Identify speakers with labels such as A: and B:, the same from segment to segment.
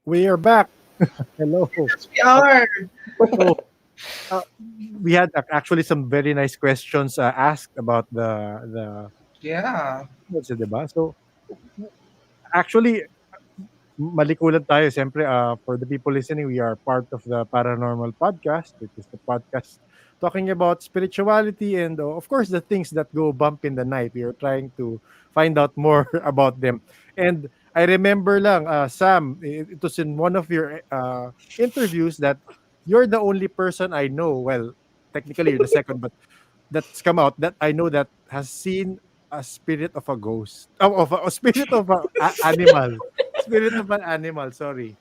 A: We are back. Hello.
B: Yes, we are.
A: So uh, we had actually some very nice questions asked about the
B: Yeah.
A: what's it, diba? So actually, malikulan tayo. Siyempre, for the people listening, we are part of the Paranormal Podcast, which is the podcast talking about spirituality and, of course, the things that go bump in the night. We are trying to find out more about them. And I remember lang, Sam, it was in one of your interviews that you're the only person I know. Well, technically, you're the second, but that's come out that I know that has seen a spirit of a ghost, of a spirit of a animal, spirit of an animal. Sorry.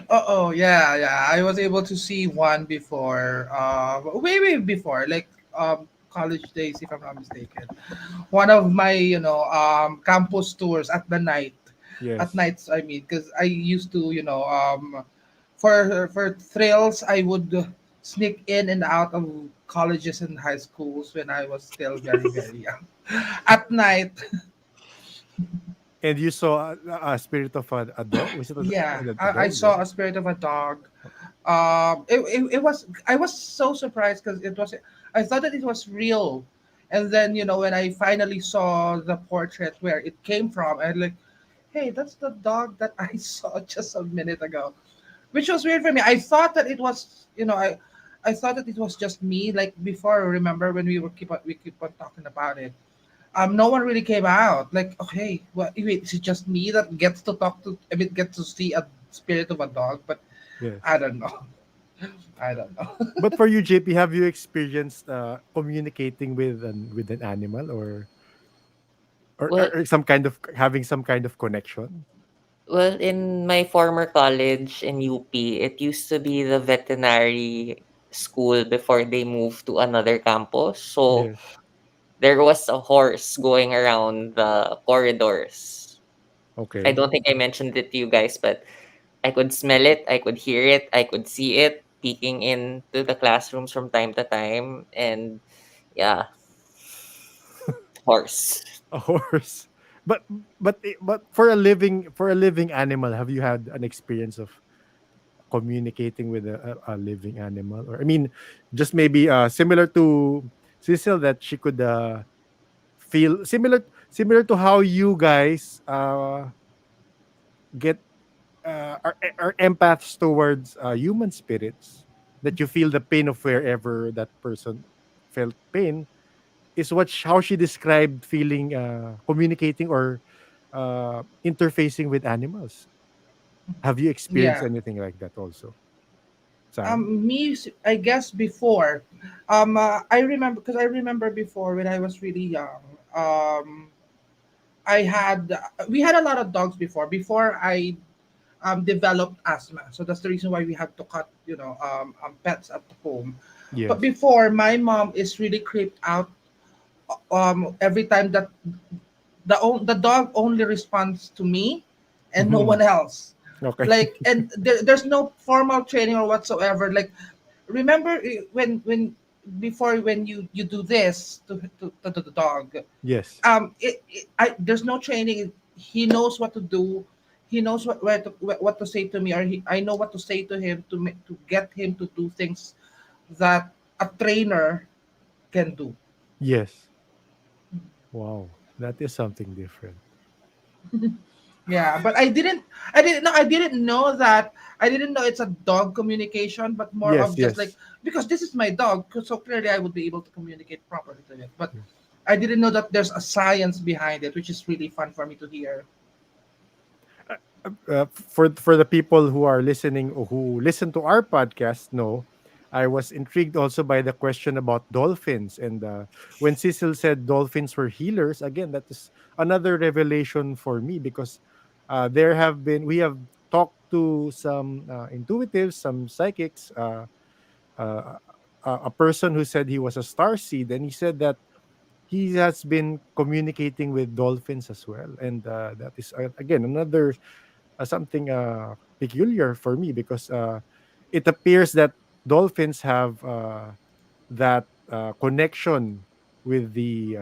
B: Oh, yeah, yeah. I was able to see one before, way before, like college days, if I'm not mistaken. One of my, campus tours at
A: Yes.
B: nights. I mean, because I used to, for thrills, I would sneak in and out of colleges and high schools when I was still very very young. At night,
A: And you saw a spirit of a dog? Was it
B: yeah,
A: a
B: I
A: dog? Yeah.
B: saw a spirit of a dog. It was, I was so surprised because it was, I thought that it was real, and then when I finally saw the portrait where it came from, I like, hey, that's the dog that I saw just a minute ago, which was weird for me. I thought that it was, I thought that it was just me. Like before, remember when we keep on talking about it. No one really came out. Like, okay, well, wait, is it just me that gets to talk to? I mean, get to see a spirit of a dog, but I
A: Yes.
B: don't know. I don't know.
A: But for you, JP, have you experienced communicating with an animal,
C: Well,
A: or some kind of having some kind of connection?
C: well, in my former college in UP, it used to be the veterinary school before they moved to another campus. So
A: Yes.
C: there was a horse going around the corridors. I
A: Okay.
C: don't think I mentioned it to you guys, but I could smell it, I could hear it, I could see it peeking into the classrooms from time to time. And yeah, horse.
A: A horse. But but for a living animal, have you had an experience of communicating with a living animal? Or I mean, just maybe similar to Cecil, that she could feel similar to how you guys get are empaths towards human spirits, that you feel the pain of wherever that person felt pain, is how she described feeling communicating or interfacing with animals. Have you experienced
B: Yeah.
A: anything like that also, Sam?
B: I guess before, I remember because I remember before when I was really young. I had we had a lot of dogs before I developed asthma. So that's the reason why we had to cut, pets at home. But
A: Yes.
B: before, my mom is really creeped out every time that the dog only responds to me and no
A: Mhm.
B: one else.
A: Okay.
B: Like, and there's no formal training or whatsoever. Like, remember when before when you do this to the dog,
A: Yes.
B: there's no training. He knows what to do. He knows what to say to me, or I know what to say to him to get him to do things that a trainer can do.
A: Yes. Wow, that is something different.
B: Yeah, but I didn't know that. I didn't know it's a dog communication, but more
A: Yes.
B: of just like,
A: Yes.
B: because this is my dog, so clearly I would be able to communicate properly to it. But
A: Yes.
B: I didn't know that there's a science behind it, which is really fun for me to hear.
A: For the people who are listening or who listen to our podcast, know I was intrigued also by the question about dolphins. And when Cecil said dolphins were healers, again, that is another revelation for me, because we have talked to some intuitives, some psychics, uh, a person who said he was a star seed, and he said that he has been communicating with dolphins as well. And that is again another something peculiar for me, because it appears that dolphins have that connection with the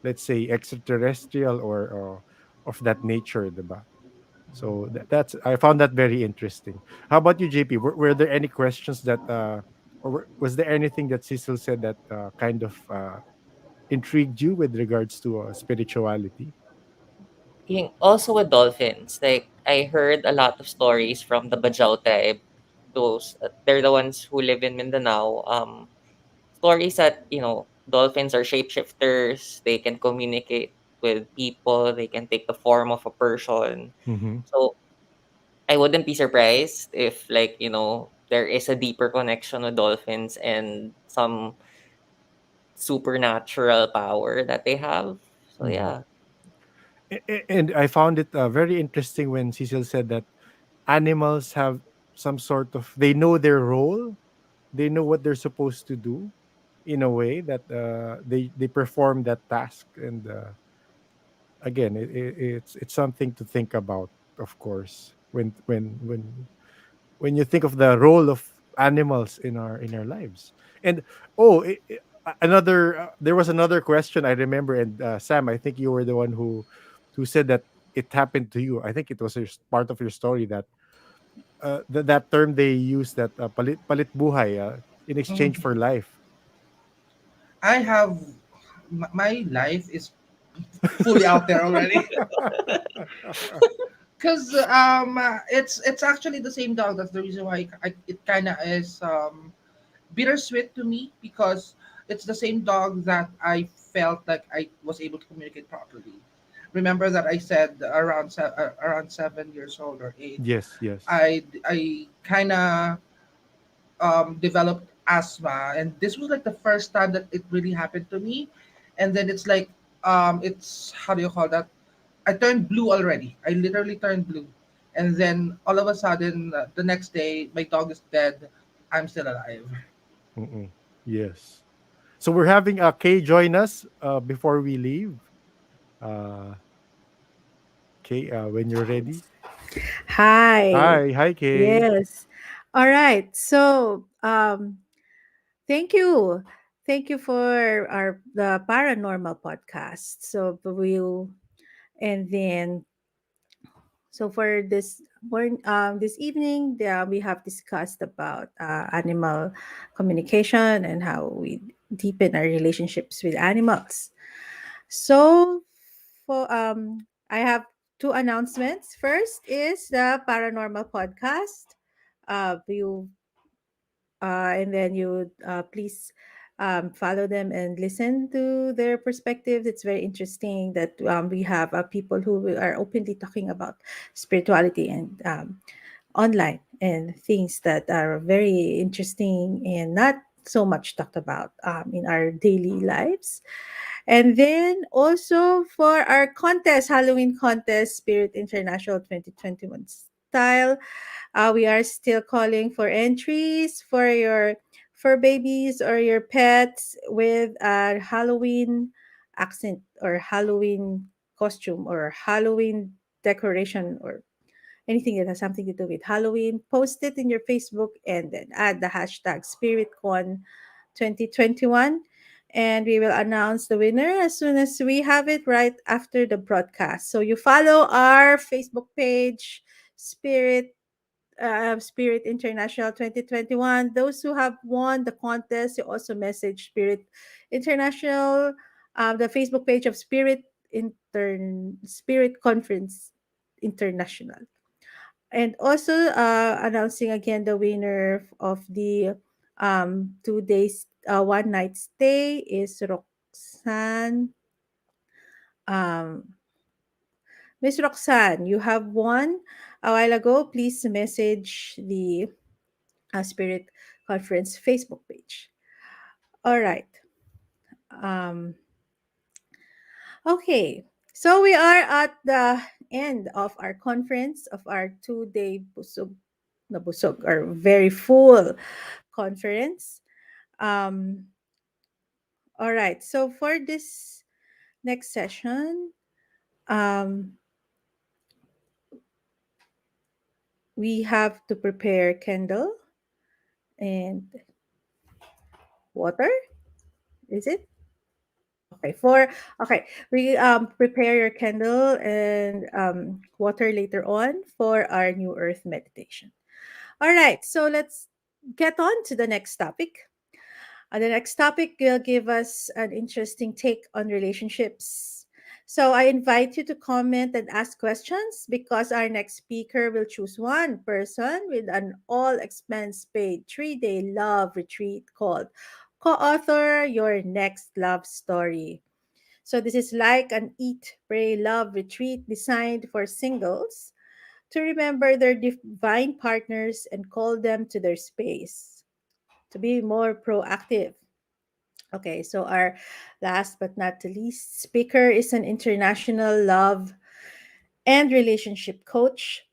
A: let's say extraterrestrial or of that nature, diba? So that's I found that very interesting. How about you, JP? Were there any questions that was there anything that Cecil said that kind of intrigued you with regards to spirituality?
C: Also with dolphins, like I heard a lot of stories from the Bajau tribe. Those they're the ones who live in Mindanao. Stories that dolphins are shapeshifters. They can communicate with people. They can take the form of a person.
A: Mm-hmm.
C: So I wouldn't be surprised if, like, there is a deeper connection with dolphins and some supernatural power that they have. So
A: Mm-hmm.
C: yeah.
A: And I found it very interesting when Cecil said that animals have some sort of they know their role, they know what they're supposed to do in a way that they perform that task. And again, it's something to think about, of course, when you think of the role of animals in our lives. And oh, another there was another question I remember, and Sam, I think you were the one who said that it happened to you. I think it was part of your story that that term they use, that palit buhay, in exchange
B: Mhm.
A: for life.
B: I have my life is fully out there already. Because it's actually the same dog. That's the reason why it kind of is bittersweet to me, because it's the same dog that I felt like I was able to communicate properly. Remember that I said around 7 years old or eight,
A: Yes, yes.
B: I kind of developed asthma, and this was like the first time that it really happened to me. And then it's like it's, how do you call that? I turned blue already. I literally turned blue. And then all of a sudden, the next day, my dog is dead. I'm still alive.
A: Mm-mm. Yes. So we're having Kay join us before we leave. uh Kay, when you're ready.
D: Hi.
A: Hi, Kay.
D: Yes. All right. So, thank you. Thank you for our the paranormal podcast. So we'll and then so for this evening, we have discussed about animal communication and how we deepen our relationships with animals. So, I have two announcements. First is the paranormal podcast. You and then you please follow them and listen to their perspectives. It's very interesting that we have people who are openly talking about spirituality and online and things that are very interesting and not so much talked about in our daily lives. And then also for our contest, Halloween contest, Spirit International 2021 style, we are still calling for entries for your for babies or your pets with a Halloween accent or Halloween costume or Halloween decoration or anything that has something to do with Halloween. Post it in your Facebook and then add the hashtag SpiritCon 2021, and we will announce the winner as soon as we have it right after the broadcast. So you follow our Facebook page, Spirit International 2021. Those who have won the contest, you also message Spirit International, the Facebook page of Spirit Conference International. And also announcing again the winner of the 2 days, one night stay is Roxanne. Um, Miss Roxanne, you have won a while ago. Please message the Spirit Conference Facebook page. All right. Um, okay. So we are at the end of our conference of our 2 day busog, na busog, or very full conference. Um, all right. So for this next session, um, we have to prepare candle and water. Is it? Okay, we prepare your candle and water later on for our new earth meditation. All right, so let's get on to the next topic. The next topic will give us an interesting take on relationships. So I invite you to comment and ask questions because our next speaker will choose one person with an all expense paid 3-day love retreat called Co author Your Next Love Story. So this is like an eat, pray, love retreat designed for singles to remember their divine partners and call them to their space to be more proactive. Okay, so our last but not the least speaker is an international love and relationship coach,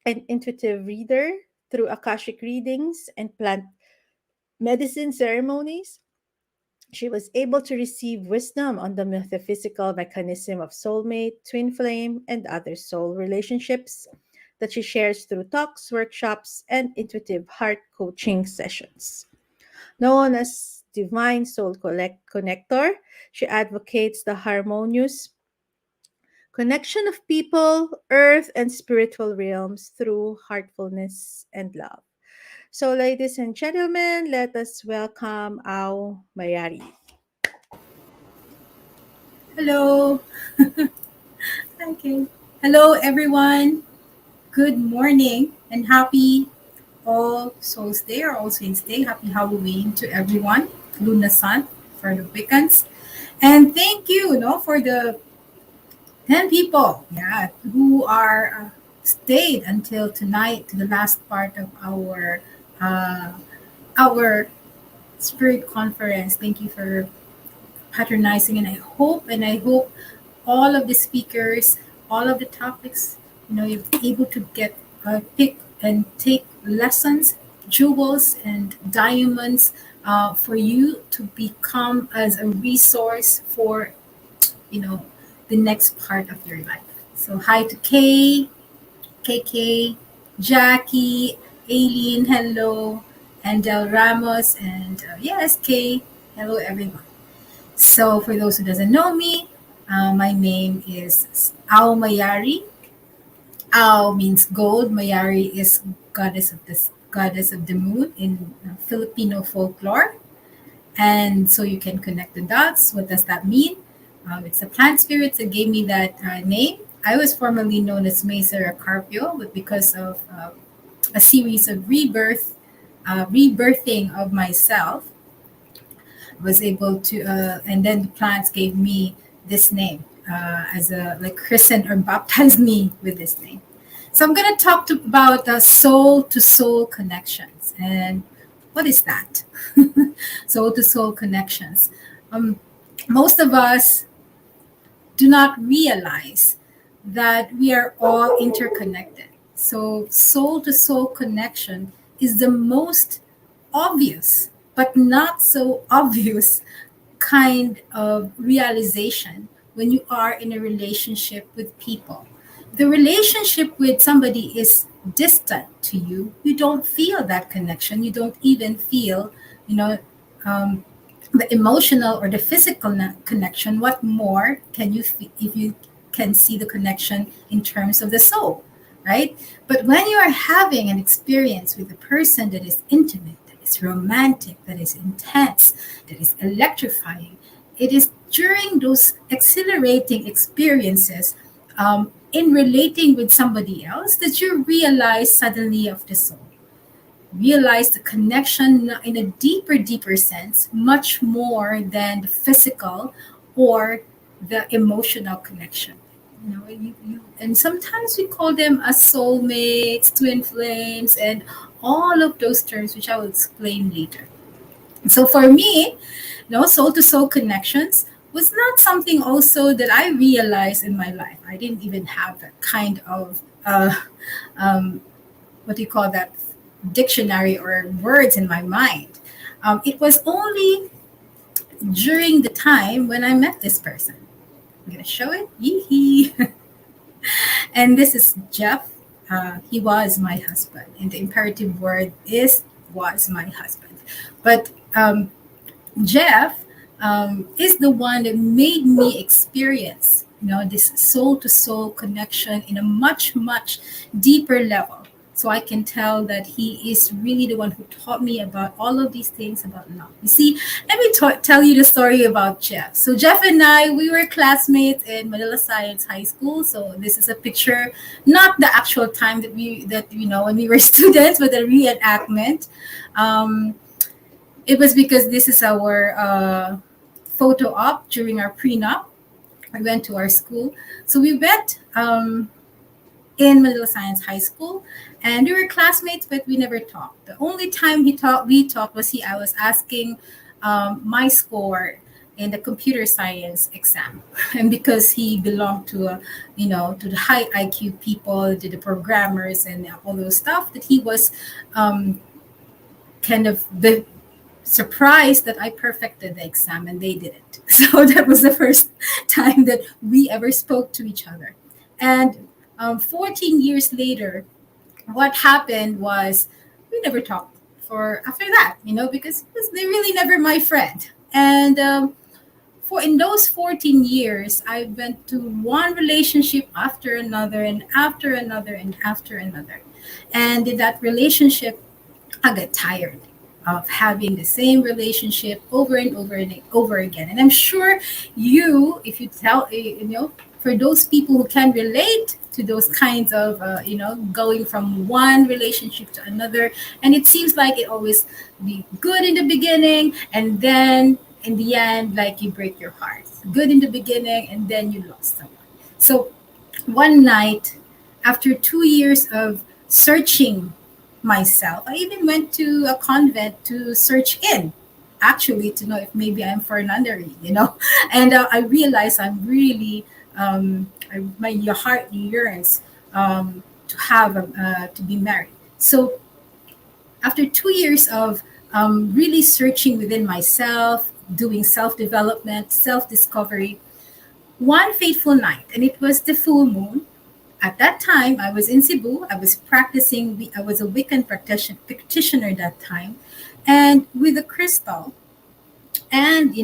D: an intuitive reader through akashic readings and plant medicine ceremonies. She was able to receive wisdom on the metaphysical mechanism of soulmate, twin flame, and other soul relationships that she shares through talks, workshops, and intuitive heart coaching sessions. Known as Divine Soul Connector, she advocates the harmonious connection of people, earth, and spiritual realms through heartfulness and love. So, ladies and gentlemen, let us welcome our Mayari.
E: Hello. Okay. Hello, everyone. Good morning and happy All Souls Day or All Saints Day. Happy Halloween to everyone. Luna Sun for the Wiccans. And thank you, for the 10 people, who are stayed until tonight to the last part of uh, our spirit conference. Thank you for patronizing, and I hope all of the speakers, all of the topics, you're able to get pick and take lessons, jewels and diamonds for you to become as a resource for you know the next part of your life. So hi to KK, Jackie, Aileen, hello, and Del Ramos, and yes, Kay, hello everyone. So, for those who doesn't know me, my name is Ao Mayari. Ao means gold. Mayari is goddess of the moon in Filipino folklore. And so you can connect the dots. What does that mean? It's the plant spirits that gave me that name. I was formerly known as Mesa Carpio, but because of a series of rebirthing of myself, was able to and then the plants gave me this name as a like christened or baptized me with this name. So I'm going to talk about soul to soul connections. And what is that? Soul to soul connections. Most of us do not realize that we are all interconnected. So soul to soul connection is the most obvious but not so obvious kind of realization when you are in a relationship with people. The relationship with somebody is distant to you. You don't feel that connection. You don't even feel, you know, um, the emotional or the physical connection. What more can you if you can see the connection in terms of the soul, right? But when you are having an experience with a person that is intimate, that is romantic, that is intense, that is electrifying, it is during those exhilarating experiences in relating with somebody else that you realize suddenly of the soul, realize the connection in a deeper sense, much more than the physical or the emotional connection. And sometimes we call them as soulmates, twin flames, and all of those terms, which I will explain later. So for me, soul to soul connections was not something also that I realized in my life. I didn't even have that kind of um, what do you call that, dictionary or words in my mind. It was only during the time when I met this person. I'm gonna show it. Yee. And this is Jeff. He was my husband, and the imperative word is was my husband. But Jeff is the one that made me experience, this soul to soul connection in a much, much deeper level. So I can tell that he is really the one who taught me about all of these things about love. You see, let me tell you the story about Jeff. So Jeff and I, we were classmates in Manila Science High School. So this is a picture, not the actual time that when we were students, but the reenactment. Um, it was because this is our photo op during our prenup. We went to our school. So we met in Manila Science High School, and we were classmates, but we never talked. The only time we talked was I was asking my score in the computer science exam, and because he belonged to to the high IQ people, to the programmers, and all those stuff, that he was kind of the surprised that I perfected the exam and they didn't. So that was the first time that we ever spoke to each other. And 14 years later, what happened was we never talked for after that, because they really never my friend. And for in those 14 years, I went to one relationship after another and after another and after another. And in that relationship, I got tired of having the same relationship over and over and over again. And I'm sure if you tell, for those people who can relate to those kinds of, going from one relationship to another, and it seems like it always be good in the beginning, and then in the end, like you break your heart. Good in the beginning, and then you lost someone. So one night, after 2 years of searching myself, I even went to a convent to search in, actually, to know if maybe I'm for nunnery. And I realized I'm really, my heart yearns to be married. So after 2 years of really searching within myself, doing self development, self discovery, one fateful night, and it was the full moon. At that time, I was in Cebu. I was practicing. I was a Wiccan practitioner that time, and with a crystal and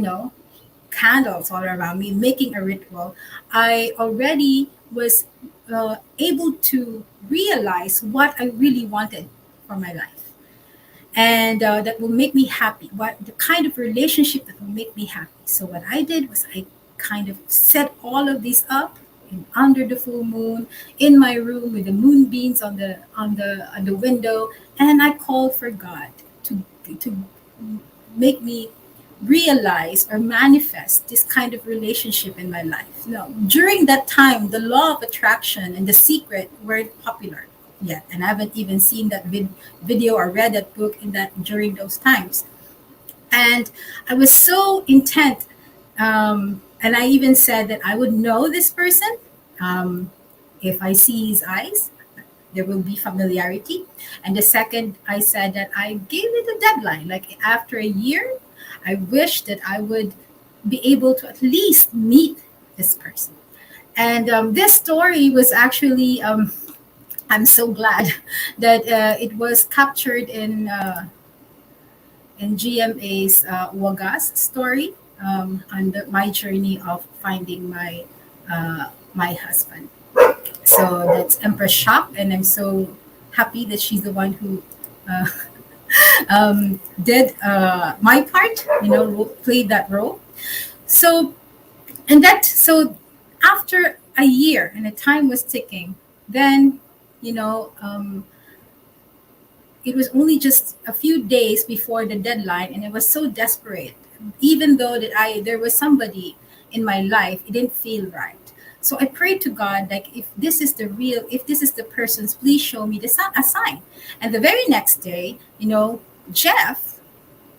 E: candles all around me, making a ritual, I already was able to realize what I really wanted for my life, and that will make me happy. What the kind of relationship that will make me happy. So what I did was I kind of set all of this up under the full moon in my room with the moonbeams on the window, and I called for God to make me realize or manifest this kind of relationship in my life. During that time, the law of attraction and the secret weren't popular yet, and I haven't even seen that video or read that book in that during those times. And I was so intent, and I even said that I would know this person if I see his eyes. There will be familiarity. And the second, I said that I gave it a deadline. Like after a year, I wish that I would be able to at least meet this person. And this story was actually, I'm so glad that it was captured in GMA's Wagas story, on my journey of finding my husband. So that's Empress Shock, and I'm so happy that she's the one who uh, did my part, played that role. So so after a year and the time was ticking, then you know um, it was only just a few days before the deadline, and I was so desperate. Even though that there was somebody in my life, it didn't feel right. So I prayed to God, like, if this is the person's, please show me a sign. And the very next day, Jeff,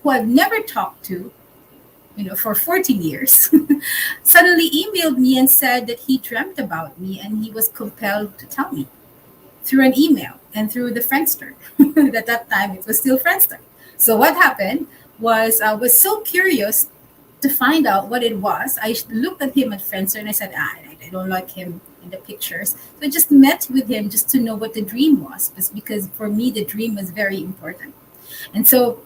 E: who I've never talked to, for 14 years, suddenly emailed me and said that he dreamt about me and he was compelled to tell me through an email and through the Friendster. At that time, it was still Friendster. So what happened was I was so curious to find out what it was. I looked at him at Friendster and I said, I don't like him in the pictures. So I just met with him just to know what the dream was, because for me, the dream was very important. And so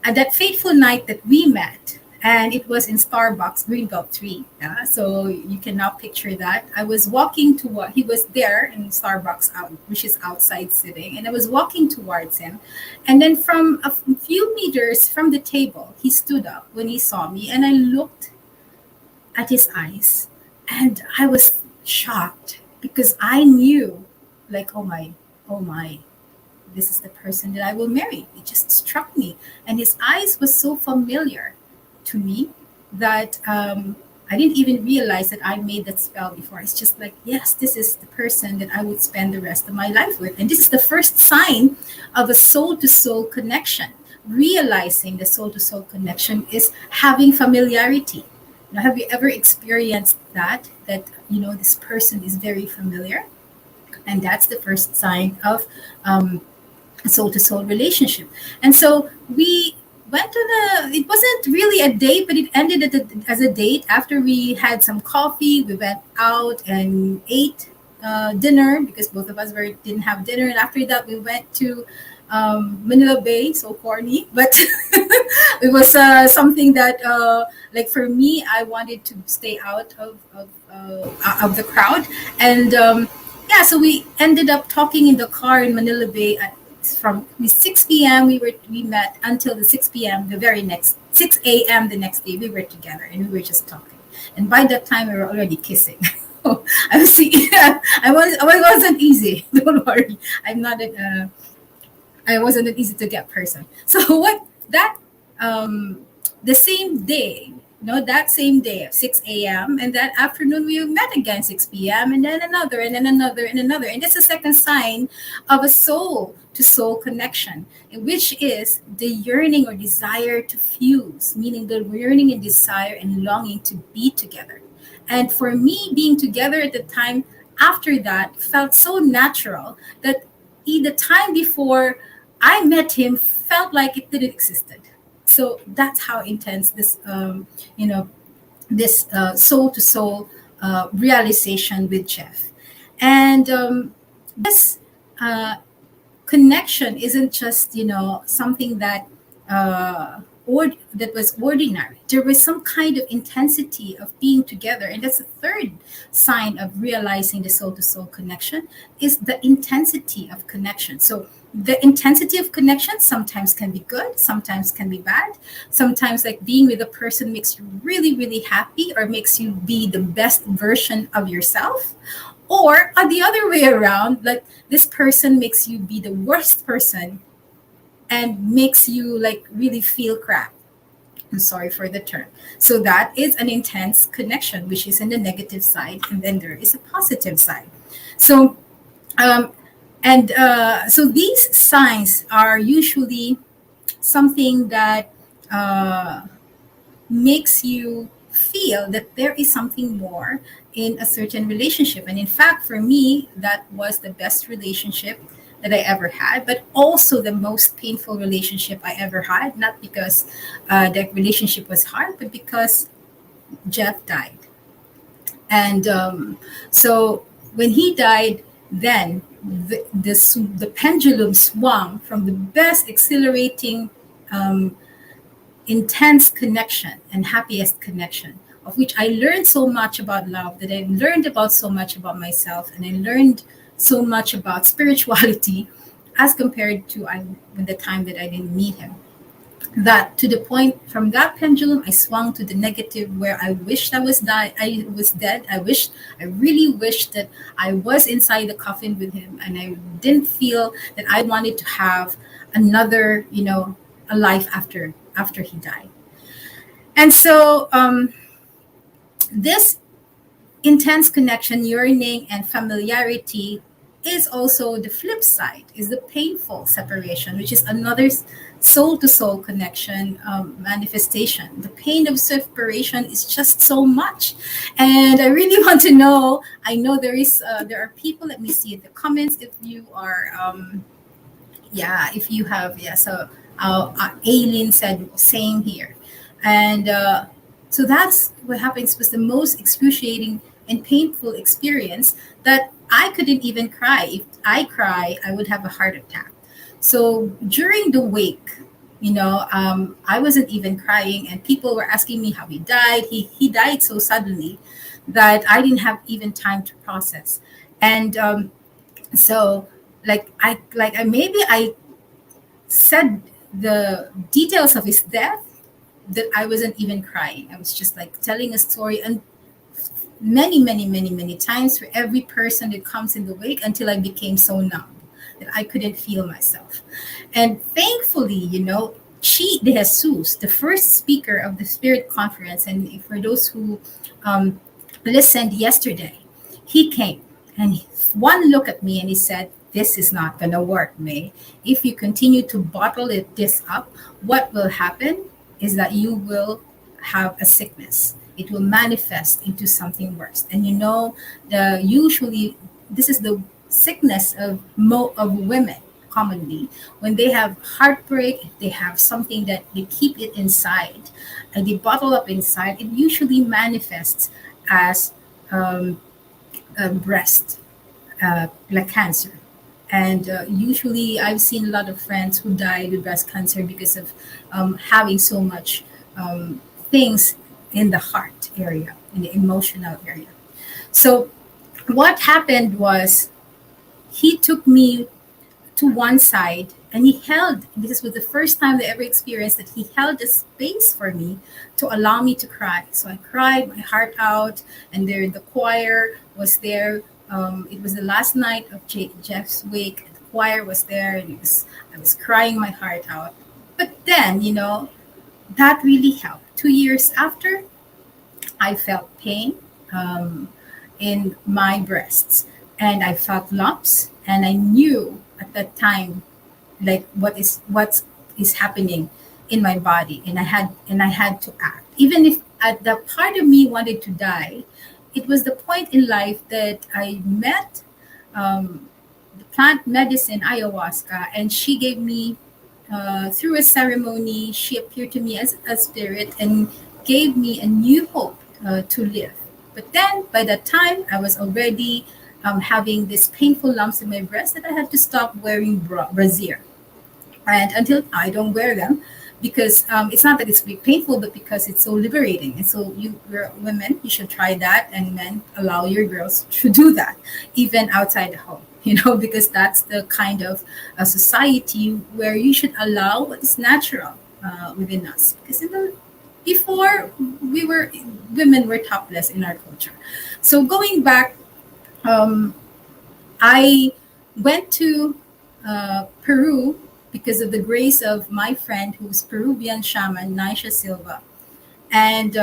E: at that fateful night that we met, and it was in Starbucks, Greenbelt 3. Yeah? So you can now picture that. I was walking to what he was there in Starbucks, out, which is outside sitting, and I was walking towards him. And then from a few meters from the table, he stood up when he saw me, and I looked at his eyes, and I was shocked because I knew, like, oh my, this is the person that I will marry. It just struck me. And his eyes was so familiar to me that I didn't even realize that I made that spell before. It's just like, yes, this is the person that I would spend the rest of my life with. And this is the first sign of a soul to soul connection. Realizing the soul to soul connection is having familiarity. Now, have you ever experienced that? That, this person is very familiar? And that's the first sign of soul to soul relationship. And so we went on it wasn't really a date, but it ended as a date. After we had some coffee, we went out and ate dinner because both of us didn't have dinner. And after that, we went to Manila Bay, so corny, but it was something that, like for me, I wanted to stay out of the crowd. And yeah, so we ended up talking in the car in Manila Bay from 6 p.m. We met until the 6 p.m. the very next 6 a.m. the next day. We were together and we were just talking. And by that time, we were already kissing. I was I wasn't easy. Don't worry, I wasn't an easy to get person. So what that the same day, that same day at 6 a.m. and that afternoon we met again 6 p.m. and then another and then another and another. And that's a second sign of a soul to soul connection, which is the yearning or desire to fuse, meaning the yearning and desire and longing to be together. And for me, being together at the time after that felt so natural that the time before I met him felt like it didn't existed. So that's how intense this soul to soul realization with Jeff. And this uh, connection isn't just something that or that was ordinary. There was some kind of intensity of being together, and that's the third sign of realizing the soul to soul connection is the intensity of connection. So the intensity of connection sometimes can be good, sometimes can be bad. Sometimes, like, being with a person makes you really really happy or makes you be the best version of yourself, or the other way around, like this person makes you be the worst person and makes you like really feel crap. I'm sorry for the term. So that is an intense connection, which is in the negative side, and then there is a positive side. So um, so these signs are usually something that uh, makes you feel that there is something more in a certain relationship. And in fact, for me, that was the best relationship that I ever had, but also the most painful relationship I ever had. Not because the relationship was hard, but because Jeff died. And so when he died, then the pendulum swung from the best exhilarating intense connection and happiest connection, of which I learned so much about love, that I learned about so much about myself, and I learned so much about spirituality as compared to when the time that I didn't meet him. That to the point from that pendulum I swung to the negative, where I wished I was dead. I really wished that I was inside the coffin with him, and I didn't feel that I wanted to have another, a life after he died. And so this intense connection, yearning, and familiarity is also the flip side, is the painful separation, which is another soul to soul connection manifestation. The pain of separation is just so much. And I really want to know, I know there are people, let me see in the comments if you are, if you have, so Aileen said, same here. And so that's what happens, was the most excruciating and painful experience that I couldn't even cry. If I cry, I would have a heart attack. So during the wake, I wasn't even crying, and people were asking me how he died. He died so suddenly that I didn't have even time to process. And so, like I maybe I said the details of his death that I wasn't even crying. I was just like telling a story, and many, many, many, many times for every person that comes in the wake, until I became so numb that I couldn't feel myself. And thankfully, Chi de Jesus, the first speaker of the Spirit Conference, and for those who um, listened yesterday, he came and one look at me and he said, "This is not going to work, May. If you continue to bottle this up, what will happen is that you will have a sickness. It will manifest into something worse." And the usually this is the sickness of women commonly when they have heartbreak. They have something that they keep it inside and they bottle up inside. It usually manifests as breast, like cancer. And usually, I've seen a lot of friends who died with breast cancer because of having so much things in the heart area, in the emotional area. So, what happened was he took me to one side and he held, this was the first time I ever experienced that, he held a space for me to allow me to cry. So I cried my heart out, and there the choir was there. It was the last night of Jeff's wake. The choir was there, and I was crying my heart out. But then, that really helped. 2 years after, I felt pain in my breasts, and I felt lumps, and I knew at that time like what is happening in my body, and I had to act, even if the part of me wanted to die. It was the point in life that I met the plant medicine ayahuasca, and she gave me through a ceremony. She appeared to me as a spirit and gave me a new hope to live. But then by that time I was already having these painful lumps in my breast that I had to stop wearing brassiere. And until I don't wear them, because it's not that it's painful, but because it's so liberating. And so women, you should try that, and men, allow your girls to do that, even outside the home. Because that's the kind of a society where you should allow what is natural within us. Because before we were women were topless in our culture. So going back, um, I went to Peru because of the grace of my friend who's Peruvian shaman, Naisha Silva. And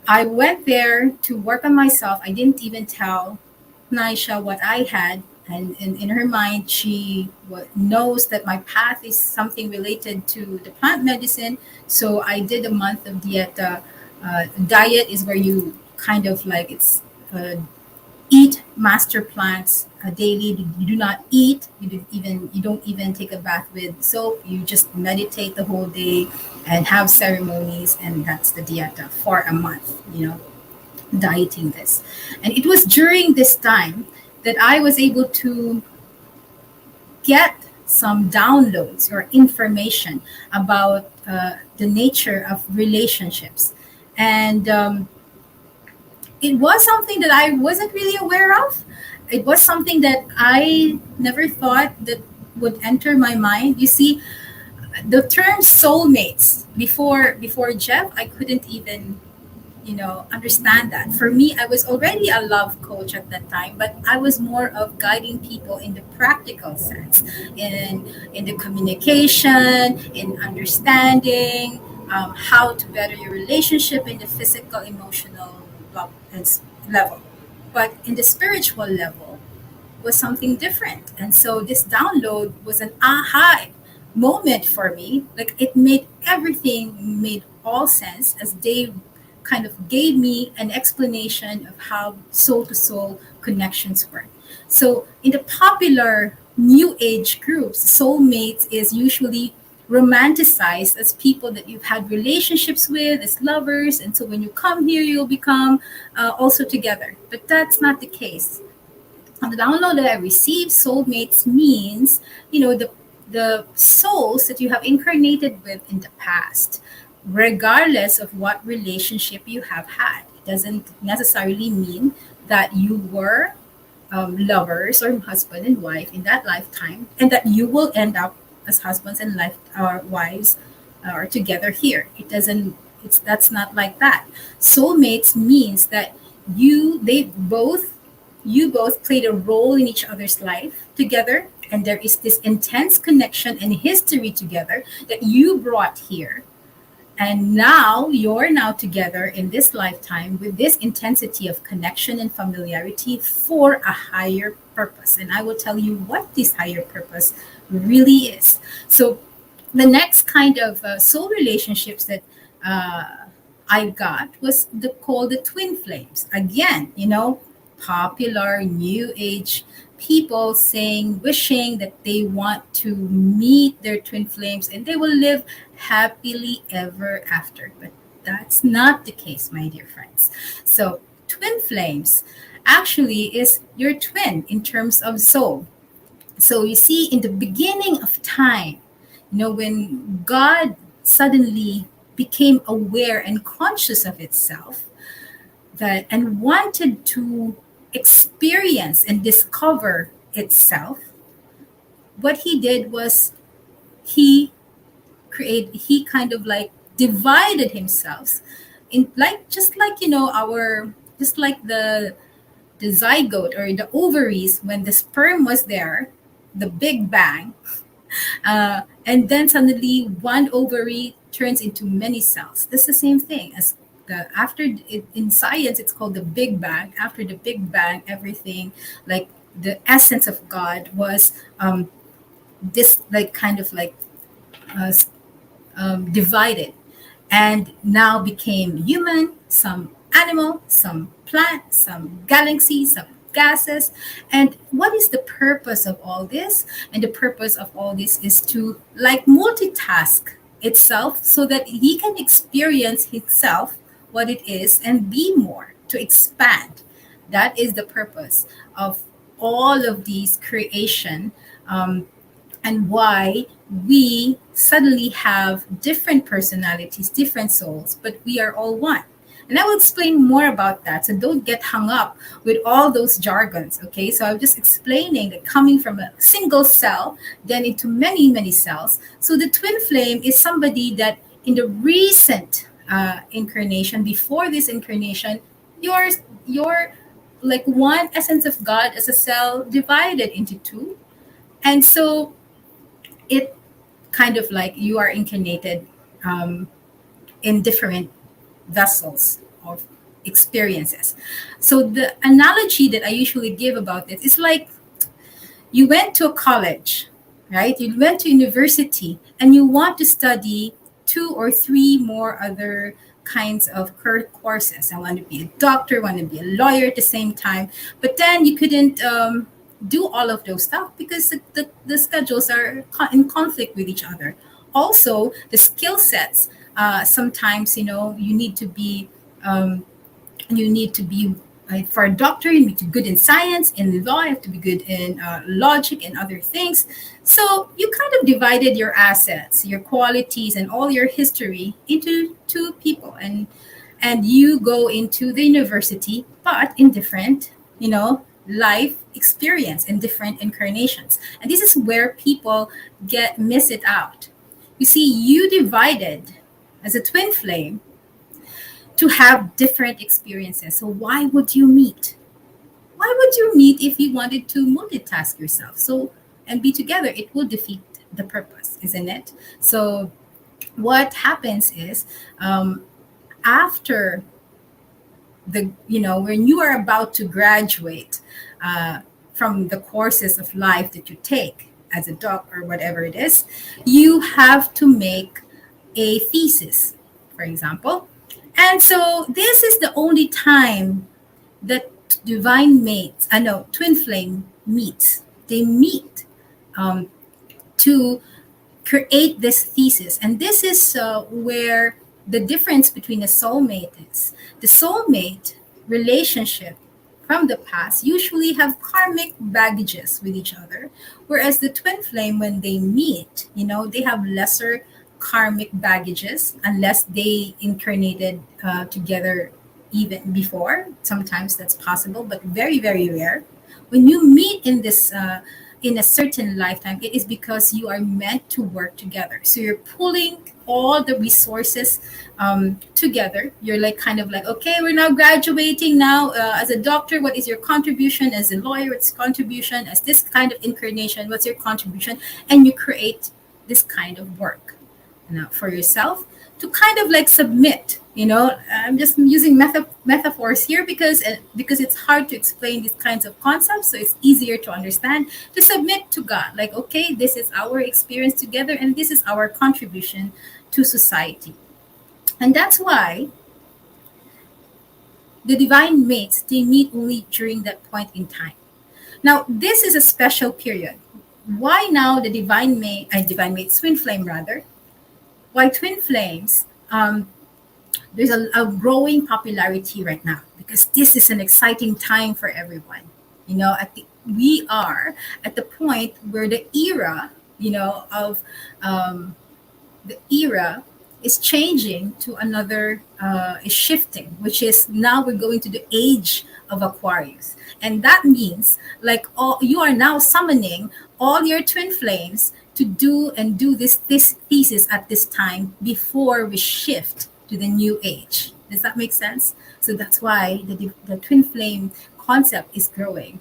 E: I went there to work on myself. I didn't even tell Naisha what I had. And in her mind, she knows that my path is something related to the plant medicine. So I did a month of dieta. Diet is where you kind of like it's eat master plants daily. You do not eat. You don't even take a bath with soap. You just meditate the whole day and have ceremonies, and that's the dieta for a month. Dieting this, and it was during this time that I was able to get some downloads or information about the nature of relationships, and it was something that I wasn't really aware of. It was something that I never thought that would enter my mind. You see, the term soulmates before Jeff, I couldn't even understand that. For me, I was already a love coach at that time, but I was more of guiding people in the practical sense, in the communication, in understanding how to better your relationship in the physical, emotional level. But in the spiritual level was something different. And so this download was an aha moment for me. Like it made everything made all sense as they kind of gave me an explanation of how soul to soul connections work. So in the popular new age groups, soulmates is usually romanticized as people that you've had relationships with as lovers, and so when you come here you'll become also together, but that's not the case. On the download that I received, soulmates means the the souls that you have incarnated with in the past, regardless of what relationship you have had. It doesn't necessarily mean that you were lovers or husband and wife in that lifetime, and that you will end up as husbands and life or wives or together here. It doesn't. It's That's not like that. Soulmates means that you both played a role in each other's life together, and there is this intense connection and history together that you brought here, and now you're now together in this lifetime with this intensity of connection and familiarity for a higher purpose. And I will tell you what this higher purpose really is. So, the next kind of soul relationships that I got was called the twin flames. Again, popular new age people saying, wishing that they want to meet their twin flames and they will live happily ever after. But that's not the case, my dear friends. So, twin flames actually is your twin in terms of soul. So, you see, in the beginning of time, when God suddenly became aware and conscious of itself, that and wanted to experience and discover itself, what he did was he he kind of like divided himself in, like, just like our, just like the zygote or the ovaries when the sperm was there, the big bang, and then suddenly one ovary turns into many cells. That's the same thing as in science it's called the Big Bang. After the Big Bang, everything, like the essence of God was this, like, kind of like uh, divided, and now became human, some animal, some plant, some galaxy, some gases. And what is the purpose of all this? And the purpose of all this is to, like, multitask itself so that he can experience himself, what it is, and be more, to expand. That is the purpose of all of these creation, and why we suddenly have different personalities, different souls, but we are all one. And I will explain more about that. So don't get hung up with all those jargons, okay? So I'm just explaining that coming from a single cell, then into many, many cells. So the twin flame is somebody that in the recent incarnation, before this incarnation, you're like one essence of God as a cell divided into two. And so it kind of like you are incarnated in different vessels of experiences. So the analogy that I usually give about this is like you went to a college, right? You went to university and you want to study two or three more other kinds of courses. I want to be a doctor, want to be a lawyer at the same time, but then you couldn't do all of those stuff because the schedules are in conflict with each other. Also, the skill sets. Sometimes you need to be um, for a doctor, you need to be good in science, in law, you have to be good in logic and other things. So you kind of divided your assets, your qualities, and all your history into two people, and you go into the university, but in different, life experience in different incarnations. And this is where people miss it out. You see, you divided as a twin flame to have different experiences. So why would you meet? Why would you meet if you wanted to multitask yourself? So and be together, it will defeat the purpose, isn't it? So what happens is after when you are about to graduate from the courses of life that you take as a doc or whatever it is, you have to make a thesis, for example. And so this is the only time that divine mates, I know, twin flame meets. They meet um, to create this thesis. And this is where the difference between a soulmate is. The soulmate relationship from the past usually have karmic baggages with each other, whereas the twin flame, when they meet, they have lesser karmic baggages unless they incarnated together even before. Sometimes that's possible, but very, very rare. When you meet in this in a certain lifetime, it is because you are meant to work together. So you're pulling all the resources together. You're like kind of like, okay, we're now graduating now. As a doctor, what is your contribution? As a lawyer, what's contribution? As this kind of incarnation, what's your contribution? And you create this kind of work now for yourself to kind of like submit. I'm just using metaphors here because it's hard to explain these kinds of concepts, so it's easier to understand. To submit to God, like, okay, this is our experience together and this is our contribution to society. And that's why the divine mates, they meet only during that point in time. Now this is a special period. Why now the divine mate, twin flame rather, why twin flames? There's a growing popularity right now because this is an exciting time for everyone. We are at the point where the era, of the era is changing to another, is shifting, which is now we're going to the age of Aquarius. And that means like all you are now summoning all your twin flames to do this thesis at this time before we shift to the new age. Does that make sense? So that's why the twin flame concept is growing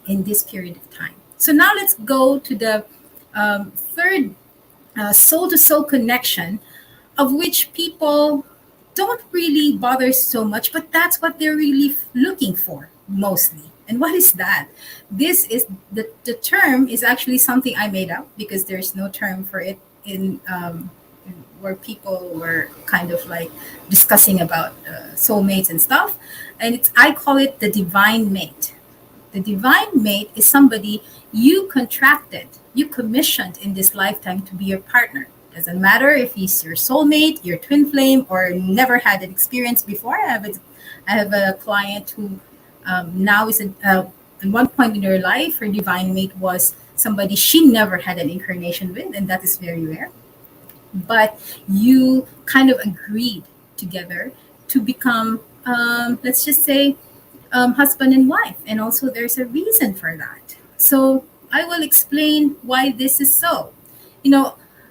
E: in this period of time. So now let's go to the third soul to soul connection, of which people don't really bother so much, but that's what they're really looking for mostly. And what is that? This is the term is actually something I made up because there's no term for it in where people were kind of like discussing about soulmates and stuff. And I call it the divine mate. The divine mate is somebody you contracted, you commissioned in this lifetime to be your partner. Doesn't matter if he's your soulmate, your twin flame, or never had an experience before. I have a client who now is at one point in her life, her divine mate was somebody she never had an incarnation with, and that is very rare. But you kind of agreed together to become, let's just say, husband and wife. And also, there's a reason for that. So I will explain why this is so.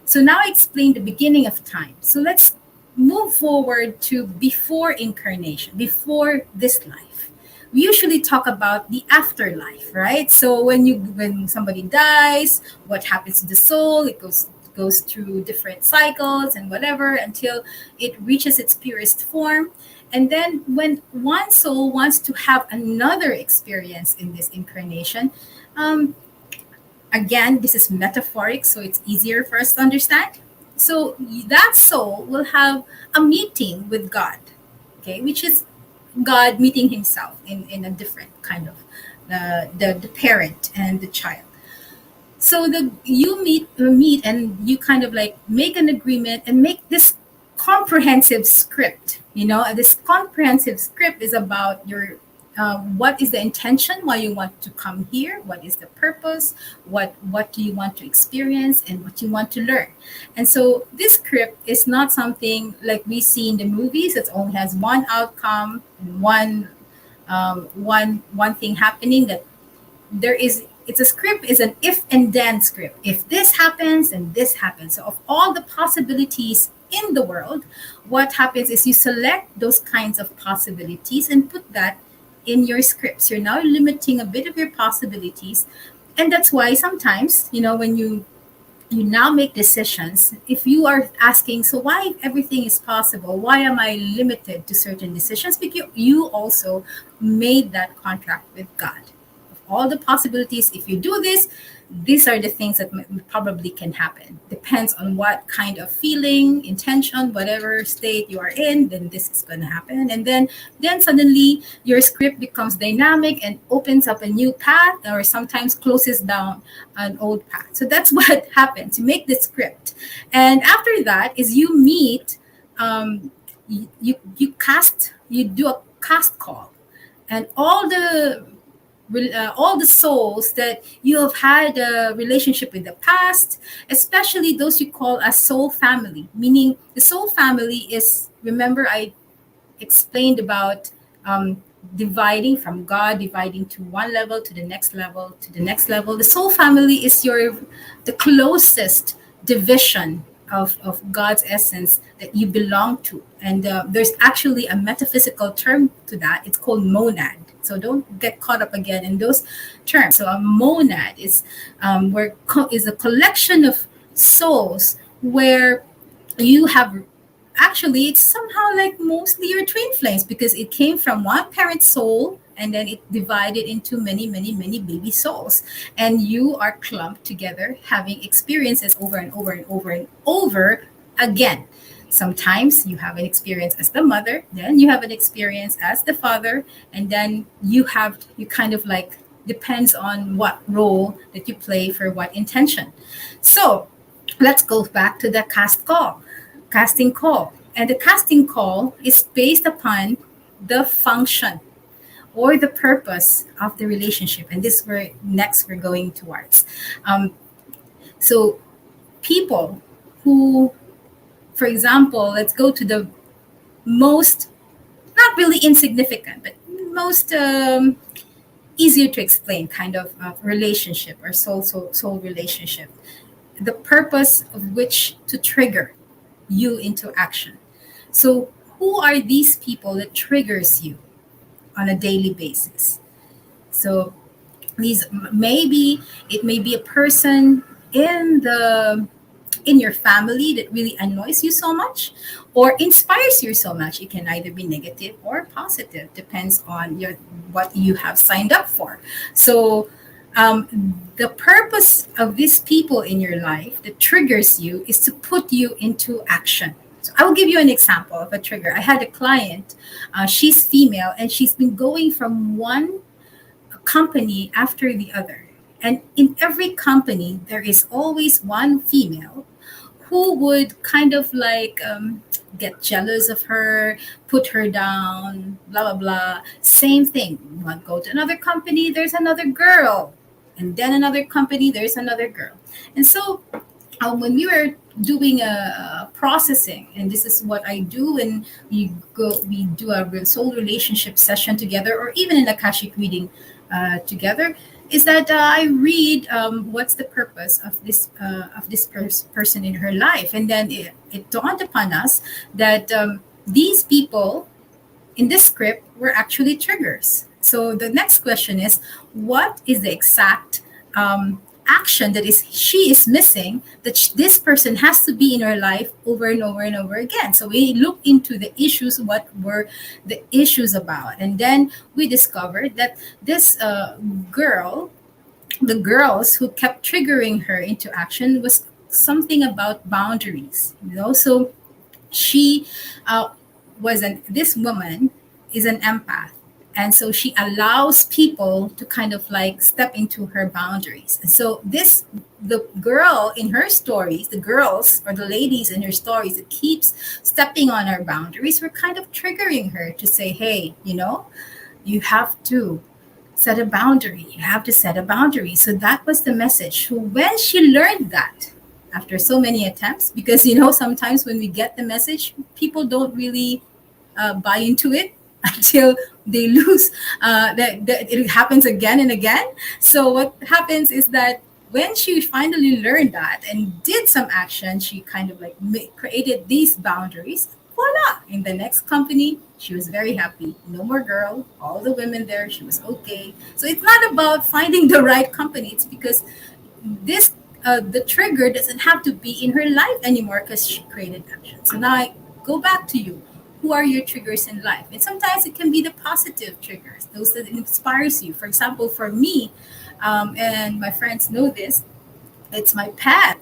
E: So now I explained the beginning of time. So let's move forward to before incarnation, before this life. We usually talk about the afterlife, right? So when somebody dies, what happens to the soul? It goes through different cycles and whatever until it reaches its purest form. And then when one soul wants to have another experience in this incarnation, again, this is metaphoric, so it's easier for us to understand. So that soul will have a meeting with God, okay, which is God meeting himself in a different kind of the parent and the child. So you meet and you kind of like make an agreement and make this comprehensive script. This comprehensive script is about your what is the intention, why you want to come here, what is the purpose, what do you want to experience, and what you want to learn. And so this script is not something like we see in the movies. It only has one outcome and one thing happening. That there is it's a script is an if and then script. If this happens and this happens, so of all the possibilities in the world, what happens is you select those kinds of possibilities and put that in your scripts. You're now limiting a bit of your possibilities. And that's why sometimes, when you now make decisions, if you are asking, so why everything is possible, why am I limited to certain decisions? Because you also made that contract with God. Of all the possibilities, if you do this, these are the things that probably can happen. Depends on what kind of feeling, intention, whatever state you are in, then this is going to happen. And then suddenly your script becomes dynamic and opens up a new path, or sometimes closes down an old path. So that's what happens. You make the script. And after that is you meet, you do a cast call. and all the souls that you have had a relationship with the past, especially those you call a soul family. Meaning, the soul family is, remember, I explained about dividing from God, dividing to one level to the next level to the next level. The soul family is the closest division of God's essence that you belong to. And there's actually a metaphysical term to that. It's called monad. So don't get caught up again in those terms. So a monad is a collection of souls where you have, actually, it's somehow like mostly your twin flames, because it came from one parent soul and then it divided into many, many, many baby souls, and you are clumped together having experiences over and over and over and over again. Sometimes you have an experience as the mother, then you have an experience as the father, and then you kind of like, depends on what role that you play for what intention. So let's go back to the casting call. And the casting call is based upon the function or the purpose of the relationship. And this we're next we're going towards. So people who, for example, let's go to the most, not really insignificant, but most easier to explain kind of relationship or soul relationship. The purpose of which to trigger you into action. So who are these people that triggers you on a daily basis? So these, maybe it may be a person in your family that really annoys you so much or inspires you so much. It can either be negative or positive, depends on what you have signed up for. So the purpose of these people in your life that triggers you is to put you into action. So I will give you an example of a trigger. I had a client, she's female, and she's been going from one company after the other. And in every company, there is always one female who would kind of like get jealous of her, put her down, blah, blah, blah. Same thing. You want to go to another company, there's another girl. And then another company, there's another girl. And so when we were doing a processing, and this is what I do when we do a soul relationship session together, or even an akashic reading together, is that I read what's the purpose of this person in her life, and then it dawned upon us that these people in this script were actually triggers. So the next question is, what is the exact action that she is missing that this person has to be in her life over and over and over again? So we look into the issues, what were the issues about, and then we discovered that this the girls who kept triggering her into action was something about boundaries. So she this woman is an empath, and so she allows people to kind of like step into her boundaries. And so the girl in her stories, the girls or the ladies in her stories that keeps stepping on our boundaries, were kind of triggering her to say, hey, you have to set a boundary. You have to set a boundary. So that was the message. So when she learned that, after so many attempts, because sometimes when we get the message, people don't really buy into it until they lose. That it happens again and again. So what happens is that when she finally learned that and did some action, she kind of like created these boundaries. Voila! In the next company, she was very happy. No more girl. All the women there, she was okay. So it's not about finding the right company. It's because the trigger doesn't have to be in her life anymore because she created action. So now I go back to you. Who are your triggers in life? And sometimes it can be the positive triggers, those that inspires you. For example, for me, and my friends know this, it's my pet.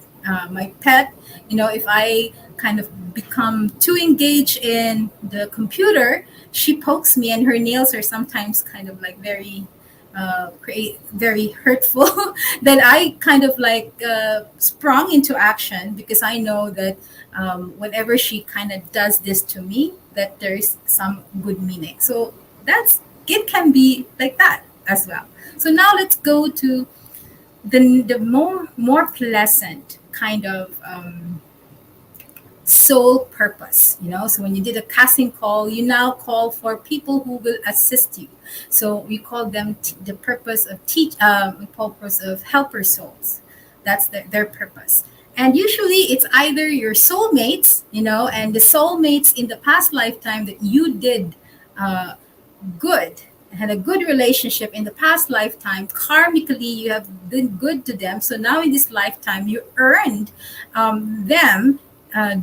E: My pet, if I kind of become too engaged in the computer, she pokes me, and her nails are sometimes kind of like very very hurtful. Then I kind of like sprung into action because I know that whenever she kind of does this to me, that there is some good meaning. So that's it can be like that as well. So now let's go to the more pleasant kind of sole purpose. So when you did a casting call, you now call for people who will assist you. So we call them the purpose of purpose of helper souls. That's their purpose. And usually it's either your soulmates, and the soulmates in the past lifetime that you did uh, good, had a good relationship in the past lifetime. Karmically you have been good to them, so now in this lifetime you earned them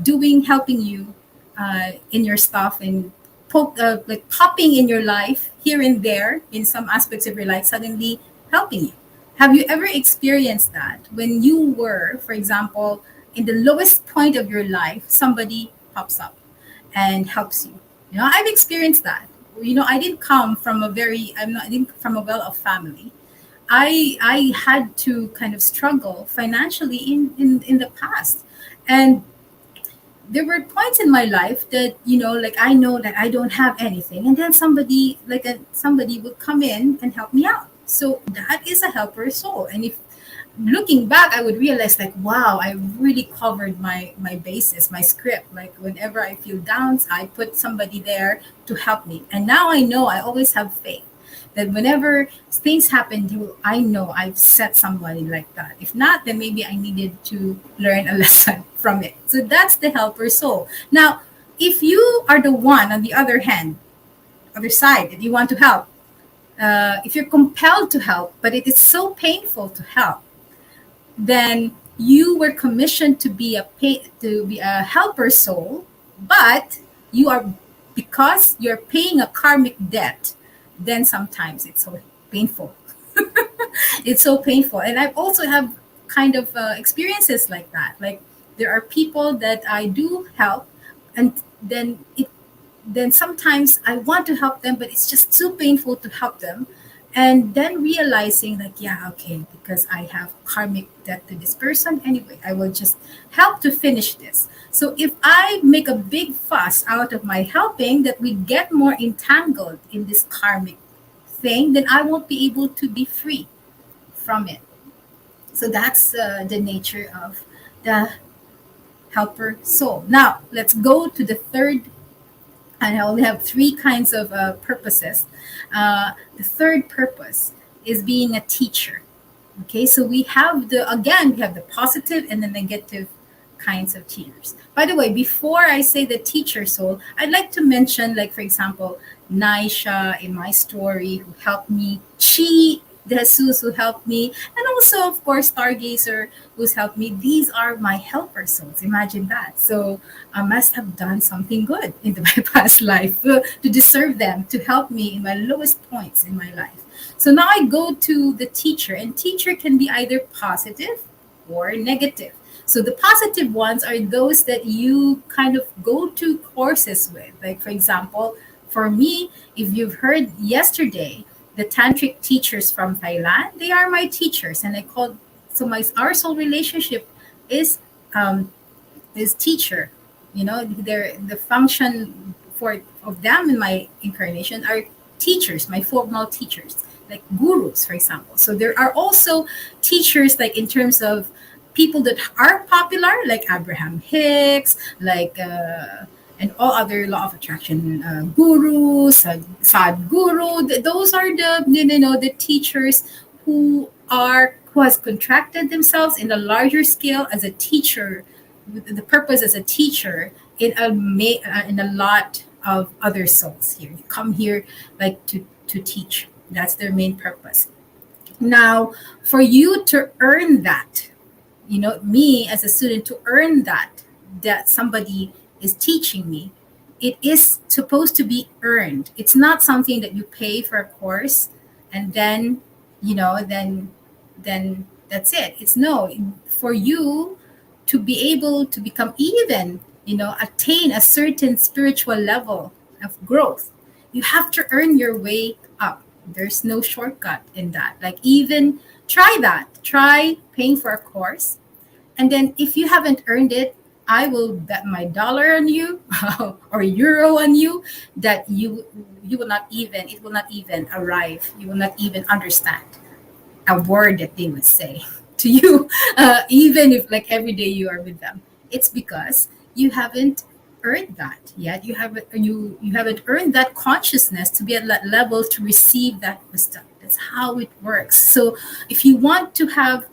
E: doing helping you in your stuff, and like popping in your life here and there in some aspects of your life, suddenly helping you. Have you ever experienced that when you were, for example, in the lowest point of your life, somebody pops up and helps you? I've experienced that. I didn't come from a very I'm not I didn't from a well-off family. I had to kind of struggle financially in the past. And there were points in my life that, like, I know that I don't have anything, and then somebody would come in and help me out. So that is a helper soul. And if looking back, I would realize, like, wow, I really covered my basis, my script. Like, whenever I feel down, I put somebody there to help me. And now I know, I always have faith that whenever things happen, I know I've set somebody like that. If not, then maybe I needed to learn a lesson from it. So that's the helper soul. Now, if you are the one on the other hand, other side, that you want to help, if you're compelled to help, but it is so painful to help, then you were commissioned to be a helper soul, but you are, because you're paying a karmic debt, then sometimes it's so painful. It's so painful. And I've also have kind of experiences like that. Like, there are people that I do help, and then sometimes I want to help them, but it's just too painful to help them. And then realizing, like, yeah, okay, because I have karmic debt to this person anyway, I will just help to finish this. So if I make a big fuss out of my helping, that we get more entangled in this karmic thing, then I won't be able to be free from it. So that's the nature of the helper soul. Now let's go to the third. And I only have three kinds of purposes. The third purpose is being a teacher. Okay, so we have the positive and the negative kinds of teachers. By the way, before I say the teacher soul, I'd like to mention, like, for example, Naisha in my story, who helped me, Chi the Jesus who helped me, and also, of course, Stargazer who's helped me. These are my helper souls. Imagine that. So I must have done something good in my past life to deserve them to help me in my lowest points in my life. So now I go to the teacher, and teacher can be either positive or negative. So the positive ones are those that you kind of go to courses with. Like, for example, for me, if you've heard yesterday, the tantric teachers from Thailand, they are my teachers, and I call, so my our soul relationship is teacher. They're the function for of them in my incarnation are teachers, my formal teachers, like gurus, for example. So there are also teachers, like, in terms of people that are popular, like Abraham Hicks, like and all other law of attraction gurus, Sadhguru. Those are the teachers who has contracted themselves in a larger scale as a teacher, with the purpose as a teacher in a lot of other souls here. They come here, like, to teach. That's their main purpose. Now, for you to earn that, me as a student, to earn that somebody is teaching me, it is supposed to be earned. It's not something that you pay for a course and then then that's it. It's no, for you to be able to become, even attain a certain spiritual level of growth, you have to earn your way up. There's no shortcut in that. Like, even try paying for a course, and then if you haven't earned it, I will bet my dollar on you or euro on you that you will not even it will not even arrive. You will not even understand a word that they would say to you, even if like every day you are with them. It's because you haven't earned that yet. You haven't earned that consciousness to be at that level to receive that wisdom. That's how it works. So if you want to have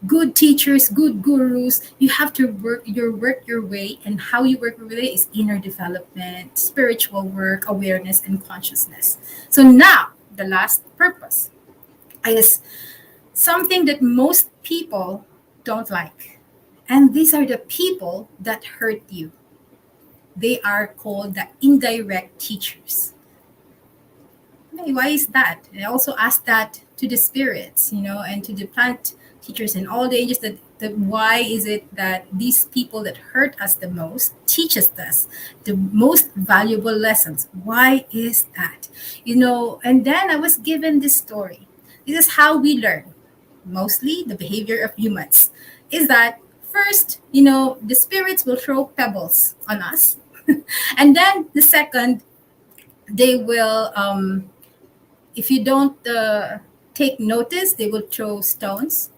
E: good teachers, good gurus, you have to work your way, and how you work your way is inner development, spiritual work, awareness, and consciousness. So now the last purpose is something that most people don't like. And these are the people that hurt you. They are called the indirect teachers. Hey, why is that? And I also asked that to the spirits, and to the plant teachers in all the ages that why is it that these people that hurt us the most teaches us the most valuable lessons? Why is that? And then I was given this story. This is how we learn mostly the behavior of humans is that first, the spirits will throw pebbles on us. And then the second, they will, if you don't take notice, they will throw stones.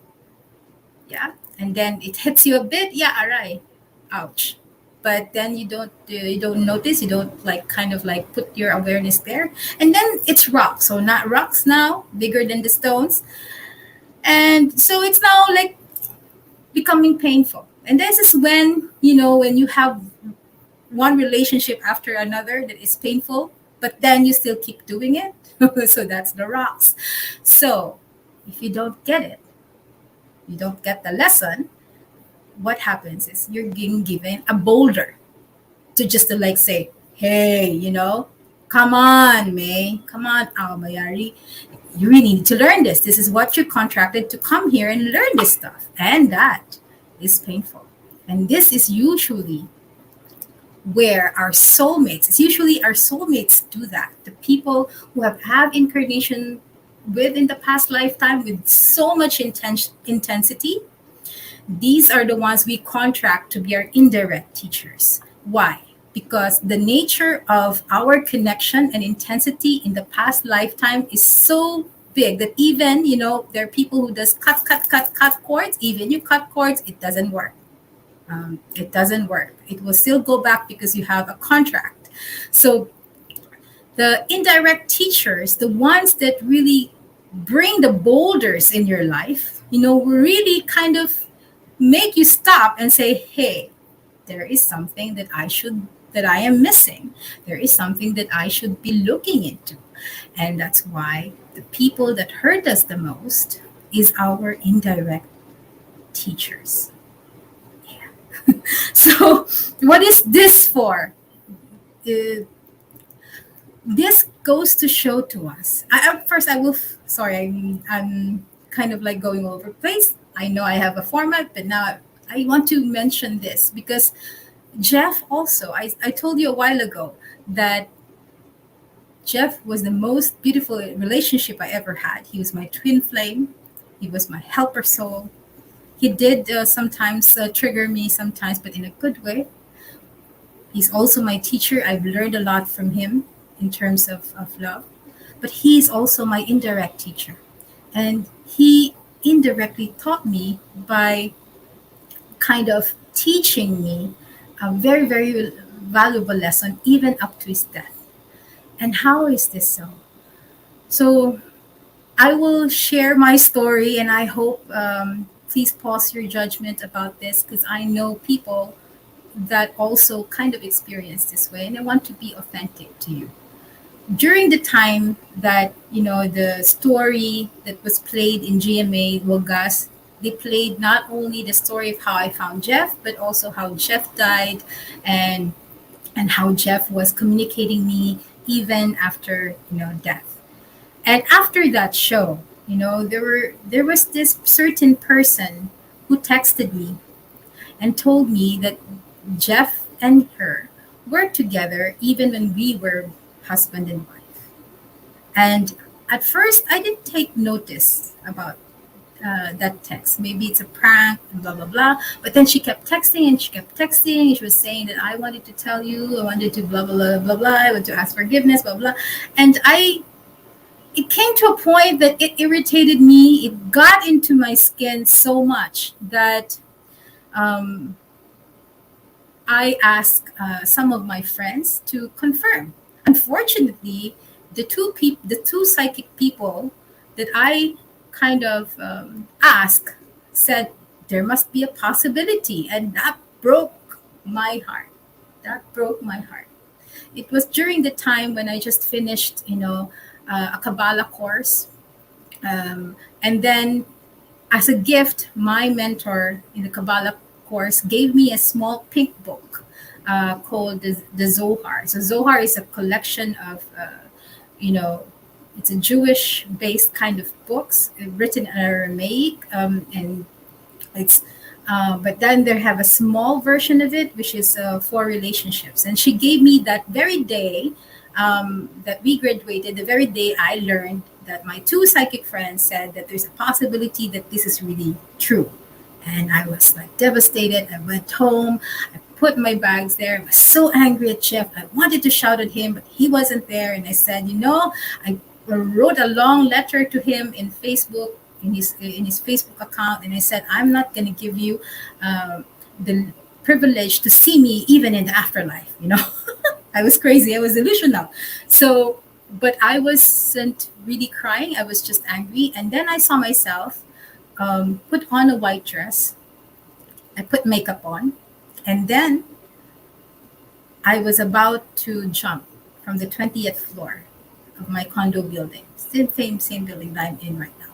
E: Yeah. And then it hits you a bit. Yeah, all right. Ouch. But then you don't notice, you don't like kind of like put your awareness there. And then it's rocks. So not rocks now, bigger than the stones. And so it's now like becoming painful. And this is when you have one relationship after another that is painful, but then you still keep doing it. So that's the rocks. So if you don't get it, you don't get the lesson, what happens is you're being given a boulder to just to like say, hey, come on, May, come on, Mayari, you really need to learn this. This is what you're contracted to come here and learn this stuff. And that is painful. And this is usually where it's usually our soulmates do that. The people who have incarnation in the past lifetime with so much intensity, these are the ones we contract to be our indirect teachers. Why? Because the nature of our connection and intensity in the past lifetime is so big that even, there are people who does cut cords. Even you cut cords, it doesn't work. It doesn't work. It will still go back because you have a contract. So the indirect teachers, the ones that really bring the boulders in your life, really kind of make you stop and say, hey, there is something that I am missing. There is something that I should be looking into. And that's why the people that hurt us the most is our indirect teachers. Yeah. So what is this for? This goes to show to us. First, I will. Sorry, I'm kind of like going all over the place. I know I have a format, but now I want to mention this because Jeff also. I told you a while ago that Jeff was the most beautiful relationship I ever had. He was my twin flame. He was my helper soul. He did sometimes trigger me sometimes, but in a good way. He's also my teacher. I've learned a lot from him in terms of love. But he's also my indirect teacher. And he indirectly taught me by kind of teaching me a very, very valuable lesson, even up to his death. And how is this so? So I will share my story, and I hope please pause your judgment about this because I know people that also kind of experience this way, and I want to be authentic to you. During the time that the story that was played in GMA Wogas, they played not only the story of how I found Jeff, but also how Jeff died, and how Jeff was communicating me even after death. And after that show, there was this certain person who texted me and told me that Jeff and her were together even when we were husband and wife. And at first, I didn't take notice about that text. Maybe it's a prank, and blah blah blah. But then she kept texting and she kept texting. And she was saying that I wanted to tell you, I wanted to blah blah blah blah blah. I want to ask forgiveness, blah blah. And it came to a point that it irritated me. It got into my skin so much that um, I asked some of my friends to confirm. Unfortunately, the two psychic people that I kind of asked said there must be a possibility, and that broke my heart. That broke my heart. It was during the time when I just finished, a Kabbalah course, and then as a gift, my mentor in the Kabbalah course gave me a small pink book called the Zohar. So Zohar is a collection of, you know, it's a Jewish-based kind of books written in Aramaic, and it's. But then they have a small version of it, which is for relationships. And she gave me that very day that we graduated, the very day I learned that my two psychic friends said that there's a possibility that this is really true. And I was like devastated. I went home. I put my bags there. I was so angry at Jeff. I wanted to shout at him, but he wasn't there. And I said, I wrote a long letter to him in Facebook, in his Facebook account, and I said, I'm not going to give you the privilege to see me even in the afterlife. I was crazy. I was delusional. So, but I wasn't really crying. I was just angry. And then I saw myself put on a white dress. I put makeup on. And then I was about to jump from the 20th floor of my condo building. Still same building that I'm in right now.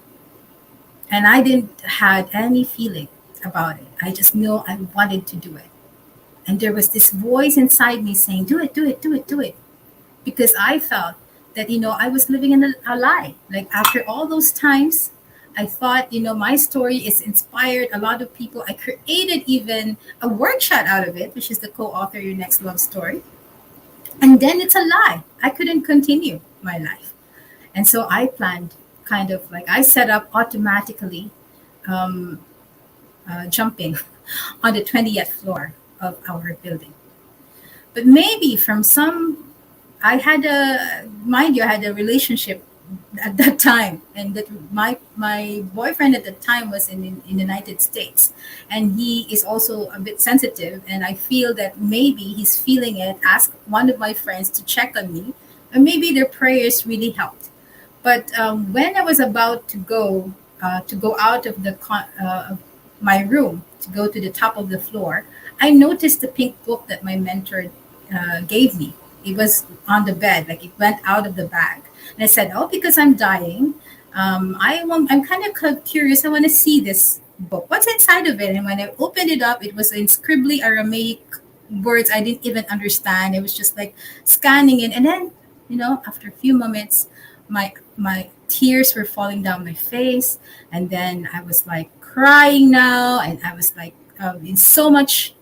E: And I didn't had any feeling about it. I just knew I wanted to do it. And there was this voice inside me saying, do it, do it, do it, do it. Because I felt that, I was living in a lie. Like after all those times, I thought, my story is inspired a lot of people. I created even a workshop out of it, which is the co-author Your Next Love Story. And then it's a lie. I couldn't continue my life. And so I planned kind of like I set up automatically jumping on the 20th floor of our building. But maybe from I had a relationship at that time, and that my boyfriend at the time was in the United States, and he is also a bit sensitive, and I feel that maybe he's feeling it. Ask one of my friends to check on me, and maybe their prayers really helped. But when I was about to go out of of my room to go to the top of the floor, I noticed the pink book that my mentor gave me. It was on the bed, like it went out of the bag. And I said, "Oh, because I'm dying, I'm kind of curious. I want to see this book. What's inside of it?" And when I opened it up, it was in scribbly Aramaic words I didn't even understand. It was just like scanning it, and then after a few moments, my tears were falling down my face, and then I was like crying now, and I was like in so much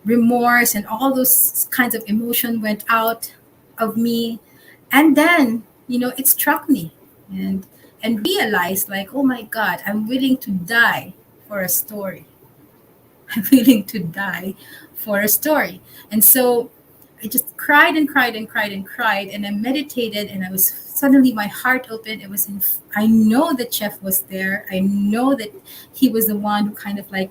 E: remorse, and all those kinds of emotion went out of me. And then it struck me, and realized like, oh my God, I'm willing to die for a story. I'm willing to die for a story. And so I just cried and cried and cried and cried, and I meditated, and I was suddenly my heart opened. I know that Jeff was there. I know that he was the one who kind of like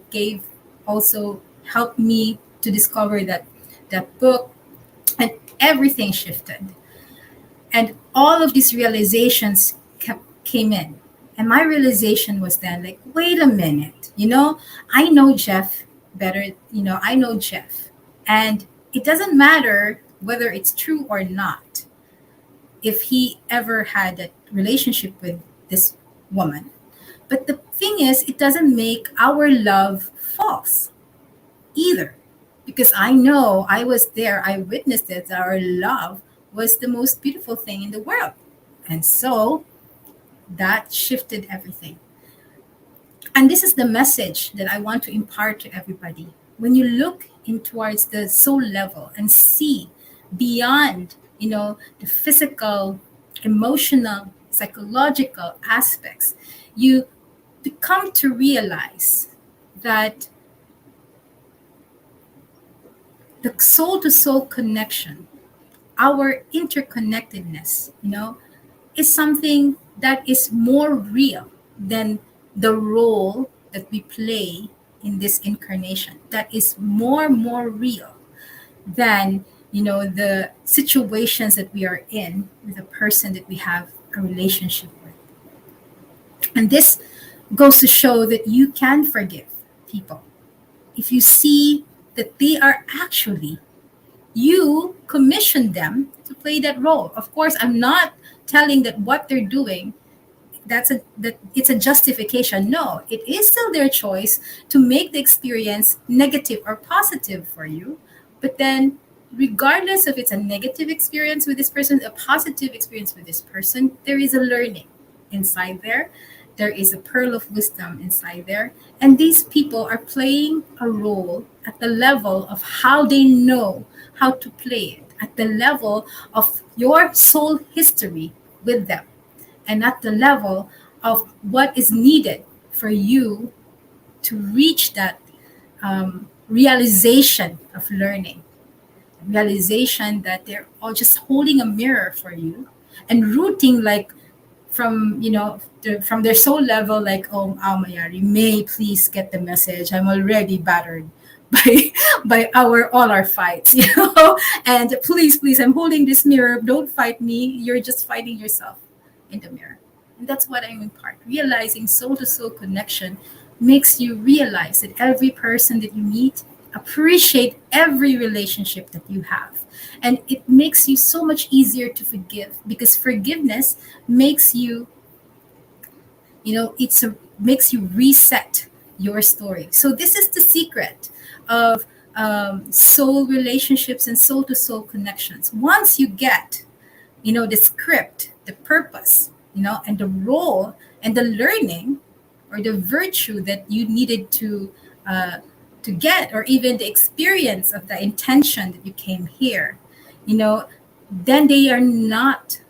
E: also helped me to discover that book, and everything shifted. And all of these realizations came in. And my realization was then like, wait a minute, I know Jeff better, I know Jeff. And it doesn't matter whether it's true or not, if he ever had a relationship with this woman. But the thing is, it doesn't make our love false either. Because I know I was there, I witnessed it, our love was the most beautiful thing in the world. And so that shifted everything. And this is the message that I want to impart to everybody. When you look in towards the soul level and see beyond, the physical, emotional psychological aspects, you become to realize that the soul to soul connection, our interconnectedness, is something that is more real than the role that we play in this incarnation. That is more real than the situations that we are in with the person that we have a relationship with. And this goes to show that you can forgive people if you see that they are actually, you commissioned them to play that role. Of course, I'm not telling that what they're doing, that it's a justification. No, it is still their choice to make the experience negative or positive for you. But then, regardless if it's a negative experience with this person, a positive experience with this person, there is a learning inside there. There is a pearl of wisdom inside there. And these people are playing a role at the level of how they know how to play it, at the level of your soul history with them, and at the level of what is needed for you to reach that realization of learning, realization that they're all just holding a mirror for you and rooting like from from their soul level, like, oh Mayari, may please get the message, I'm already battered by all our fights, and please, I'm holding this mirror, don't fight me, you're just fighting yourself in the mirror. And that's what I'm in part realizing. Soul to soul connection makes you realize that every person that you meet, appreciate every relationship that you have, and it makes you so much easier to forgive, because forgiveness makes you, it's a makes you reset your story. So this is the secret of soul relationships and soul to soul connections. Once you get the script, the purpose, and the role and the learning or the virtue that you needed to get, or even the experience of the intention that you came here, then they are not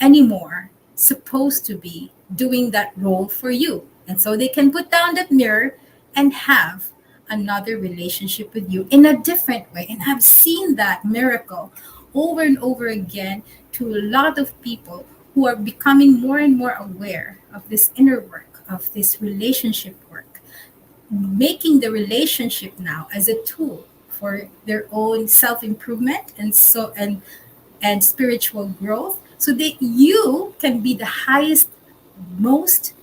E: anymore supposed to be doing that role for you. And so they can put down that mirror and have another relationship with you in a different way. And I've seen that miracle over and over again to a lot of people who are becoming more and more aware of this inner work, of this relationship work, making the relationship now as a tool for their own self-improvement and spiritual growth, so that you can be the highest, most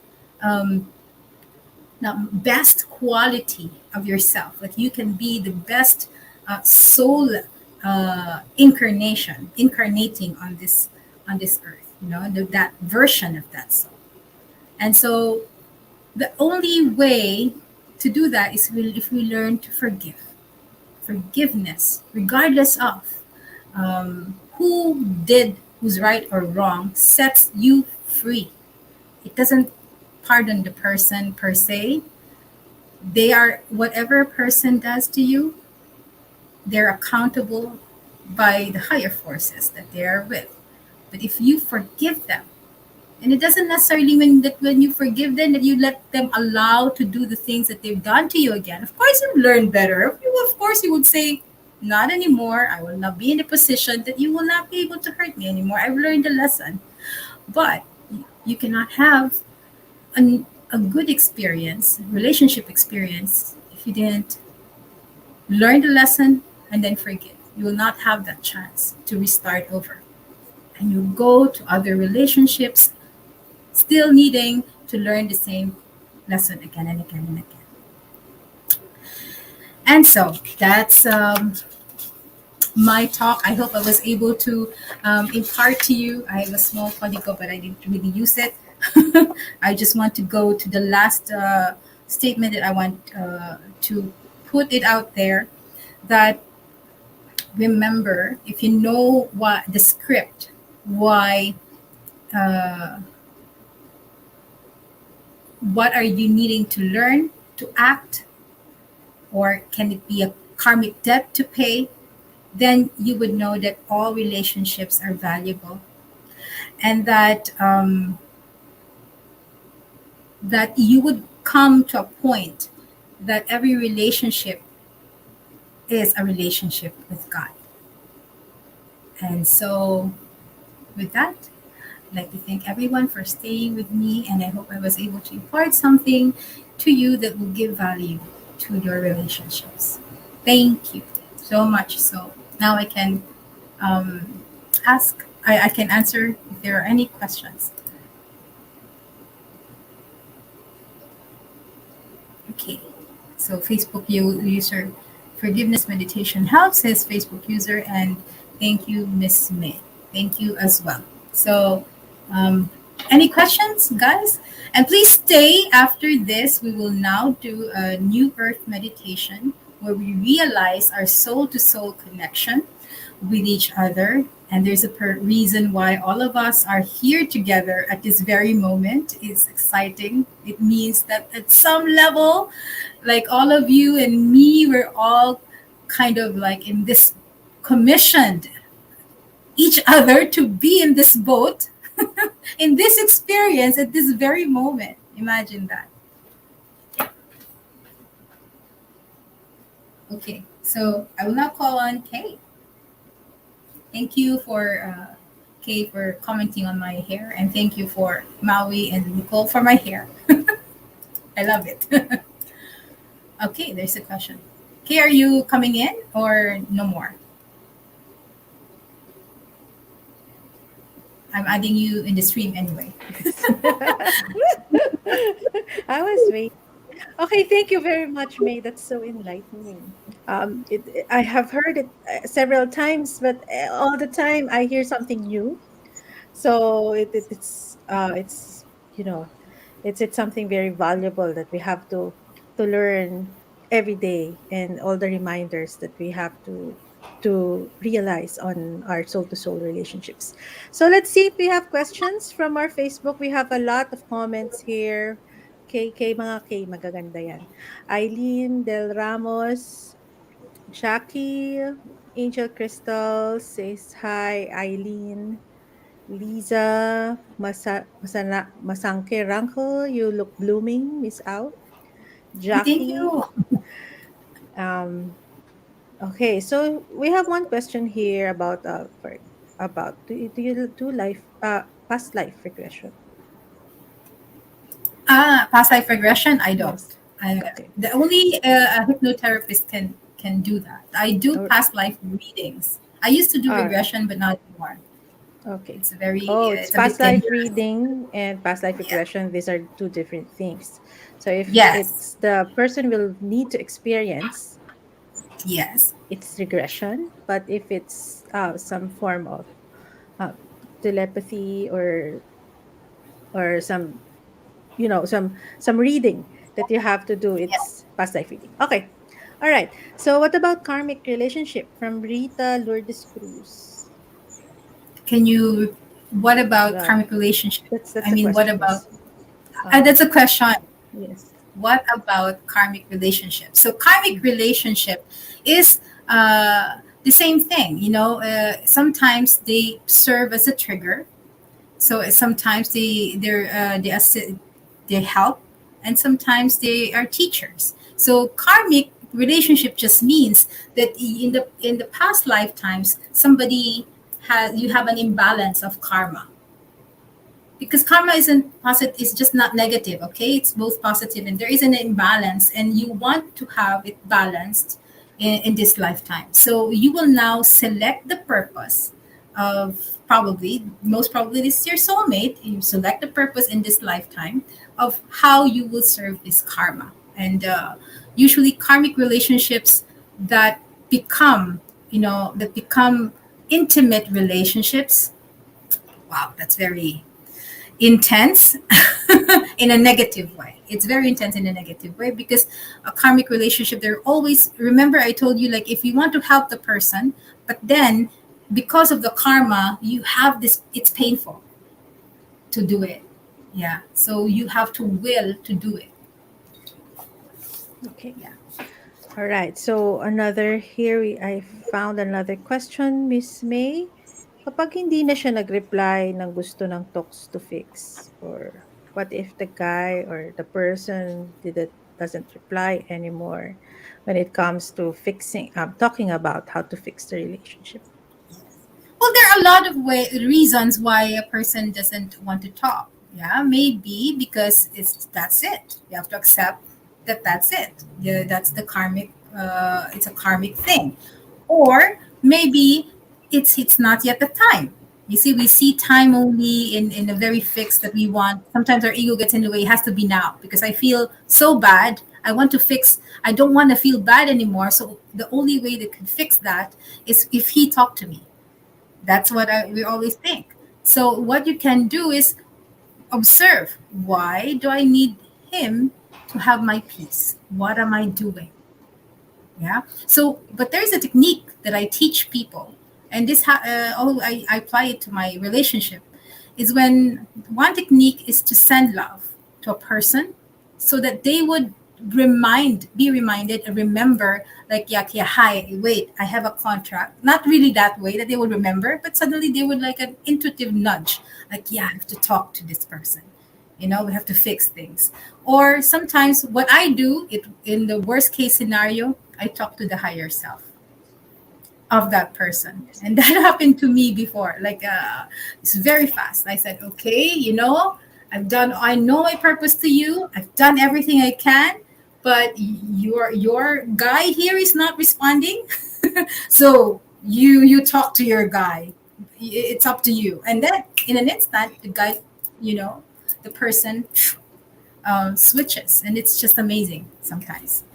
E: now best quality of yourself. Like, you can be the best soul incarnating on this earth, that version of that soul. And so the only way to do that is if we learn to forgive. Forgiveness, regardless of who's right or wrong, sets you free. It doesn't pardon the person per se. They are, whatever a person does to you, they're accountable by the higher forces that they are with. But if you forgive them, and it doesn't necessarily mean that when you forgive them that you let them allow to do the things that they've done to you again. Of course, you learn better. Of course, you would say, not anymore. I will not be in the position that you will not be able to hurt me anymore. I've learned the lesson. But you cannot have a good experience, relationship experience, if you didn't learn the lesson and then forgive. You will not have that chance to restart over. And you go to other relationships still needing to learn the same lesson again and again and again. And so that's my talk. I hope I was able to impart to you. I have a small codigo, but I didn't really use it. I just want to go to the last statement that I want to put it out there, that remember, if you know what the script, why what are you needing to learn to act, or can it be a karmic debt to pay, then you would know that all relationships are valuable. and that you would come to a point that every relationship is a relationship with God. And so, with that, I'd like to thank everyone for staying with me, and I hope I was able to impart something to you that will give value to your relationships. Thank you so much. So now I can um, I can answer if there are any questions. Okay. So Facebook user forgiveness meditation helps, says Facebook user, and thank you, Miss May. Thank you as well. So, um, any questions, guys? And please stay after this. We will now do a new earth meditation where we realize our soul to soul connection with each other. And there's a reason why all of us are here together at this very moment. It's exciting. It means that at some level, like all of you and me, we're all kind of like in this commissioned each other to be in this boat, in this experience at this very moment. Imagine that. Okay, so I will now call on Kay. Thank you for Kay for commenting on my hair, and thank you for Maui and Nicole for my hair. I love it. Okay, there's a question. Kay, are you coming in or no more? I'm adding you in the stream anyway.
D: I was waiting. Okay, thank you very much, May. That's so enlightening. I have heard it several times, but all the time I hear something new. So it's you know it's something very valuable that we have to learn every day, and all the reminders that we have to realize on our soul to soul relationships. So let's see if we have questions from our Facebook. We have a lot of comments here. Mga K, magaganda yan. Eileen Del Ramos, Jackie, Angel Crystal says hi. Eileen, Lisa Masangke Rankle, you look blooming, Miss Out.
E: Thank
D: Jackie.
E: you.
D: Um, okay, so we have one question here about do you do life past life regression?
E: Past life regression, I don't.
D: Yes.
E: I
D: Okay.
E: the only a hypnotherapist can do that. I do
D: Or
E: past life readings. I used to do
D: all right.
E: regression, but not anymore.
D: Okay.
E: It's very
D: Oh, it's
E: it's a bit
D: past life
E: dangerous.
D: reading and past life
E: Yeah.
D: regression. These are two different things. So if
E: Yes.
D: it's the person will need to experience,
E: Yes.
D: it's regression. But if it's some form of uh, telepathy or some some reading that you have to do,
E: Yeah.
D: it's past life reading. Okay. All right. So what about karmic relationship from Rita Lourdes Cruz?
E: Can you? What about
D: The
E: karmic relationship?
D: that's
E: I
D: the
E: mean, what
D: question.
E: about?
D: Yes. Um.
E: That's a question.
D: Yes.
E: What about karmic relationship? So karmic relationship is the same thing. Sometimes they serve as a trigger. So sometimes they help, and sometimes they are teachers. So karmic relationship just means that in the past lifetimes somebody has you have an imbalance of karma, because karma isn't positive, it's just not negative. Okay, it's both positive, and there is an imbalance, and you want to have it balanced in this lifetime. So you will now select the purpose of, probably most probably this is your soulmate. You select the purpose in this lifetime of how you will serve this karma. And usually karmic relationships that become that become intimate relationships. Wow, that's very intense in a negative way. It's very intense in a negative way, because a karmic relationship, they're always, remember I told you, like, if you want to help the person, but then because of the karma you have this, it's painful to do it. Yeah, so you have to will to do it.
D: Okay.
E: Yeah.
D: All right. So another here I found another question, Miss May. kapag hindi na siya nag-reply ng gusto ng talks to fix, or what if the guy or the person doesn't reply anymore when it comes to fixing talking about how to fix the relationship?
E: Well, there are a lot of reasons why a person doesn't want to talk. Yeah, maybe because that's it. You have to accept that that's it. Yeah, that's the karmic. It's a karmic thing, or maybe it's not yet the time. You see, we see time only in a very fixed that we want. Sometimes our ego gets in the way. It has to be now because I feel so bad. I want to fix. I don't want to feel bad anymore. So the only way that could fix that is if he talked to me. That's what we always think. So what you can do is observe. Why do I need him to have my peace? What am I doing? Yeah. So, but there's a technique that I teach people, and I apply it to my relationship. Is when one technique is to send love to a person, so that they would be reminded, and remember, like, yeah, yeah, hi, wait, I have a contract. Not really that way that they would remember, but suddenly they would like an intuitive nudge, like, yeah, I have to talk to this person. We have to fix things. Or sometimes what I do, in the worst case scenario, I talk to the higher self of that person. And that happened to me before. Like, it's very fast. I said, okay, I know my purpose to you. I've done everything I can, but your guy here is not responding. So you talk to your guy. It's up to you. And then in an instant, you know, the person switches, and it's just amazing sometimes.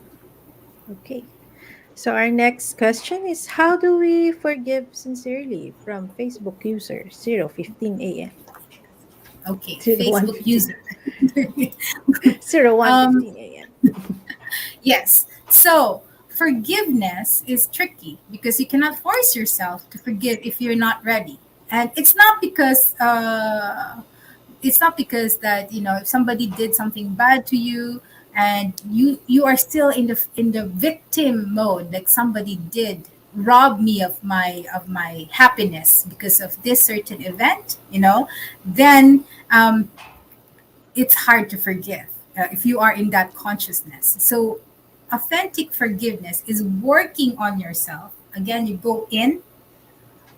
D: Okay. So our next question is, how do we forgive sincerely, from Facebook user 015 AM.
E: Okay, Facebook
D: 0115.
E: user.
D: 0115
E: um,
D: AM.
E: yes. So forgiveness is tricky because you cannot force yourself to forgive if you're not ready. And it's not because that if somebody did something bad to you, and you are still in the victim mode, like somebody did rob me of my happiness because of this certain event, then it's hard to forgive if you are in that consciousness. So authentic forgiveness is working on yourself. Again, you go in.